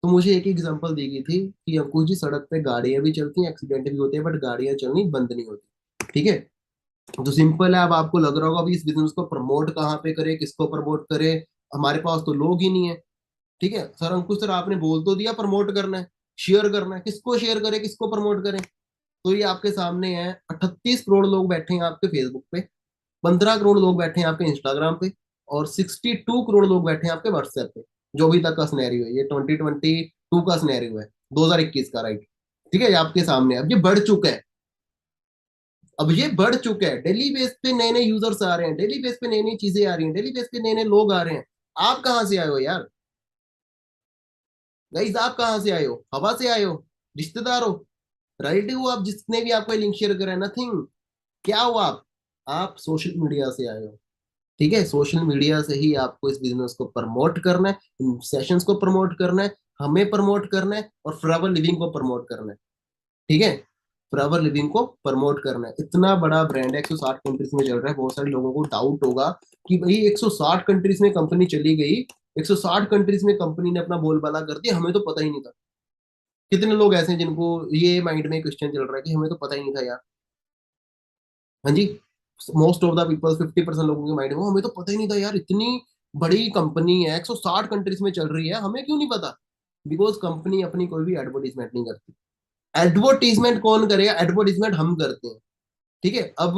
तो मुझे एक एग्जांपल दी गई थी कि अंकुश जी, सड़क पे गाड़ियां भी चलती हैं, एक्सीडेंट भी होते हैं, बट गाड़ियां चलनी बंद नहीं होती, ठीक है। तो सिंपल है, अब आपको लग रहा होगा अभी इस बिजनेस को प्रमोट कहाँ पे करे, किसको प्रमोट करे, हमारे पास तो लोग ही नहीं है, ठीक है सर, अंकुश सर आपने बोल तो दिया प्रमोट करना है, शेयर करना है, किसको शेयर करे, किसको प्रमोट करें। तो ये आपके सामने है, 38 करोड़ लोग बैठे हैं आपके फेसबुक पे, 15 करोड़ लोग बैठे हैं आपके इंस्टाग्राम पे, और 62 करोड़ लोग बैठे हैं आपके व्हाट्सएप पे, जो अभी तक का सिनेरियो है, ये 2022 का सिनेरियो है, 2021 का, राइट, ठीक है, ये आपके सामने है। अब ये बढ़ चुका है, अब ये बढ़ चुका है, डेली बेस पे नए नए यूजर्स आ रहे हैं, डेली बेस पे नई नई चीजें आ रही हैं, डेली बेस पे नए नए लोग आ रहे हैं। आप कहाँ से आए हो यार, गाइस आप कहाँ से आए हो, हवा से आए हो, रिश्तेदार हो, रिलेटिव हो, आप जिसने भी आपको लिंक शेयर करा है, नथिंग, क्या हो आप सोशल मीडिया से आए हो, ठीक है, सोशल मीडिया से ही आपको इस बिजनेस को प्रमोट करना है, इन सेशंस को प्रमोट करना है, हमें प्रमोट करना है, और फॉरएवर लिविंग को प्रमोट करना है, ठीक है, फॉरएवर लिविंग को प्रमोट करना है। इतना बड़ा ब्रांड है, 160 कंट्रीज में चल रहा है, बहुत सारे लोगों को डाउट होगा कि भाई 160 कंट्रीज में कंपनी चली गई, 160 कंट्रीज में कंपनी ने अपना बोलबाला कर दिया, हमें तो पता ही नहीं था। कितने लोग ऐसे हैं जिनको ये माइंड में क्वेश्चन चल रहा है कि हमें तो पता ही नहीं था यार, हाँ जी, मोस्ट ऑफ द पीपल, 50% लोगों के माइंड में, हमें तो पता ही नहीं था यार, इतनी बड़ी कंपनी है, 160 कंट्रीज में चल रही है, हमें क्यों नहीं पता। बिकॉज कंपनी अपनी कोई भी एडवर्टीजमेंट नहीं करती, एडवर्टीजमेंट कौन करेगा, एडवर्टीजमेंट हम करते हैं, ठीक है। अब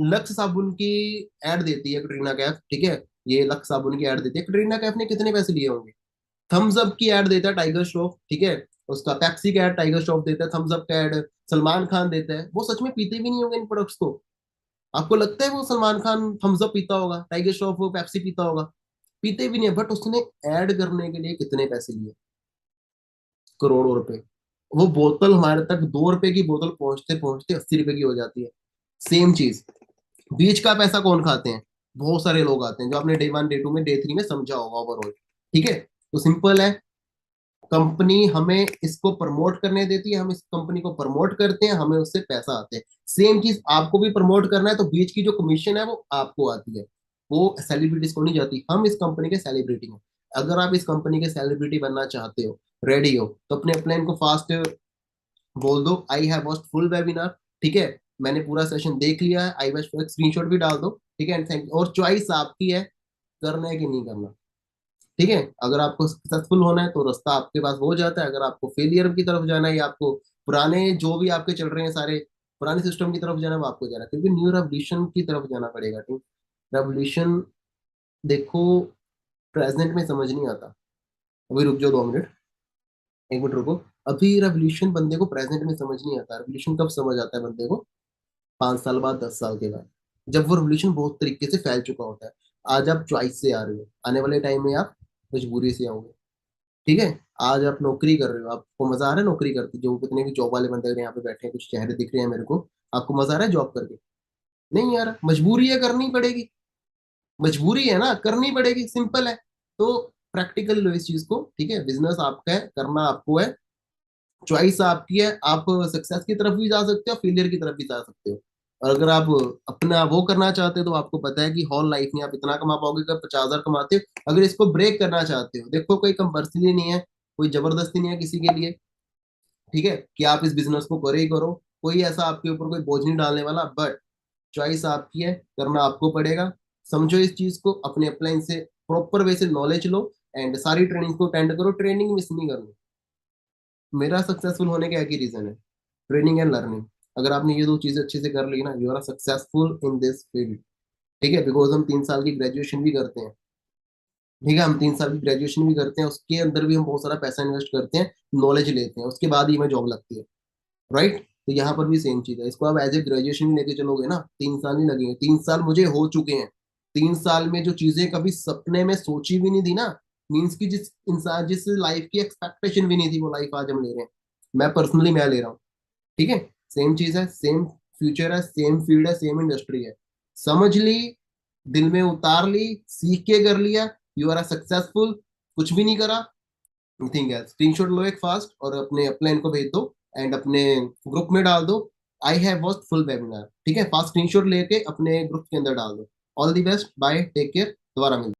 लक्स साबुन की एड देती है कटरीना कैफ, ठीक है, ये लक्स साबुन की एड देती है, कटरीना कैफ ने कितने पैसे लिए होंगे। थम्स अप की एड देता है टाइगर श्रॉफ, ठीक है, उसका पेप्सी का एड टाइगर श्रॉफ देता है, थम्स अप का एड सलमान खान देता है, वो सच में पीते भी नहीं होंगे इन प्रोडक्ट्स को। आपको लगता है वो सलमान खान थम्स अप पीता होगा, टाइगर श्रॉफ वो पेप्सी पीता होगा, पीते भी नहीं है, बट उसने ऐड करने के लिए कितने पैसे लिए, करोड़ों रुपए। वो बोतल हमारे तक 2 रुपए की बोतल पहुंचते पहुंचते 80 रुपए की हो जाती है। सेम चीज, बीच का पैसा कौन खाते हैं? बहुत सारे लोग आते हैं, जो आपने डे 1 डे 2 में डे 3 में समझा होगा ओवरऑल। ठीक है, तो सिंपल है, कंपनी हमें इसको प्रमोट करने देती है, हम इस कंपनी को प्रमोट करते हैं, हमें उससे पैसा आते हैं। सेम चीज आपको भी प्रमोट करना है, तो बीच की जो कमीशन है वो आपको आती है, वो सेलिब्रिटीज को नहीं जाती। हम इस कंपनी के सेलिब्रिटी हैं। अगर आप इस कंपनी के सेलिब्रिटी बनना चाहते हो, रेडी हो, तो अपने प्लान को फास्ट बोल दो, I have watched full webinar. ठीक है, मैंने पूरा सेशन देख लिया है, आई वॉच स्क्रीनशॉट भी डाल दो। ठीक है, एंड थैंक, और चॉइस आपकी है, करना है कि नहीं करना। ठीक है, अगर आपको सक्सेसफुल होना है तो रास्ता आपके पास हो जाता है, अगर आपको फेलियर की तरफ जाना है, या आपको पुराने जो भी आपके चल रहे हैं सारे पुराने सिस्टम की तरफ जाना है, वो आपको जाना है, क्योंकि न्यू रेवोल्यूशन की तरफ जाना पड़ेगा। ठीक, रेवोल्यूशन देखो, प्रेजेंट में समझ नहीं आता। अभी रुक जाओ 2 मिनट, 1 मिनट रुको। अभी रेवोल्यूशन बंदे को प्रेजेंट में समझ नहीं आता। रेवोल्यूशन कब समझ आता है बंदे को? 5 साल बाद, 10 साल के बाद, जब वो रेवोल्यूशन बहुत तरीके से फैल चुका होता है। आज आप चॉइस से आ रहे हो, आने वाले टाइम में आप मजबूरी से आओगे। ठीक है, आज आप नौकरी कर रहे हो, आपको मजा आ रहा है नौकरी करके? जो कितने भी जॉब वाले बंदे यहाँ पे बैठे हैं, कुछ चेहरे दिख रहे हैं मेरे को, आपको मजा आ रहा है जॉब करके? नहीं यार, मजबूरी है, करनी पड़ेगी। मजबूरी है ना, करनी पड़ेगी, सिंपल है। तो प्रैक्टिकल लो इस चीज को। ठीक है, बिजनेस आपका है, करना आपको है, चॉइस आपकी है। आप सक्सेस की तरफ भी जा सकते हो, फेलियर की तरफ भी जा सकते हो। और अगर आप अपना वो करना चाहते हो, तो आपको पता है कि हॉल लाइफ में आप इतना कमा पाओगे, कब 50,000 कमाते हो। अगर इसको ब्रेक करना चाहते हो, देखो कोई कंपल्सरी नहीं है, कोई जबरदस्ती नहीं है किसी के लिए। ठीक है, कि आप इस बिजनेस को करो ही करो, कोई ऐसा आपके ऊपर कोई बोझ नहीं डालने वाला, बट चॉइस आपकी है, करना आपको पड़ेगा। समझो इस चीज को, अपने अपलाइन से प्रॉपर वे से नॉलेज लो, एंड सारी ट्रेनिंग को अटेंड करो, ट्रेनिंग मिस नहीं करनी। मेरा सक्सेसफुल होने का एक ही रीजन है, ट्रेनिंग एंड लर्निंग। अगर आपने ये दो चीजें अच्छे से कर ली ना, you are successful in this field. ठीक है, बिकॉज हम 3 साल की ग्रेजुएशन भी करते हैं। ठीक है, हम 3 साल की ग्रेजुएशन भी करते हैं, उसके अंदर भी हम बहुत सारा पैसा इन्वेस्ट करते हैं, नॉलेज लेते हैं, उसके बाद ही हमें जॉब लगती है। राइट, तो यहाँ पर भी सेम चीज है, इसको आप एज ए ग्रेजुएशन भी लेके चलोगे ना, 3 साल नहीं लगेंगे। 3 साल मुझे हो चुके हैं। 3 साल में जो चीजें कभी सपने में सोची भी नहीं थी ना, मीन्स की जिस इंसान, जिस लाइफ की एक्सपेक्टेशन भी नहीं थी, वो लाइफ आज हम ले रहे हैं। मैं पर्सनली मैं ले रहा हूँ। ठीक है, सेम चीज है, सेम फ्यूचर है, सेम फील्ड है, सेम इंडस्ट्री है। समझ ली, दिल में उतार ली, सीख के कर लिया, यू आर सक्सेसफुल। कुछ भी नहीं करा, नथिंग एल्स। स्क्रीनशॉट लो एक फास्ट, और अपने अपलाइन को भेज दो, एंड अपने ग्रुप में डाल दो, I have watched full webinar. ठीक है, फास्ट स्क्रीनशॉट लेके अपने ग्रुप के अंदर डाल दो। All the best, bye, take care, दोबारा मिलते हैं।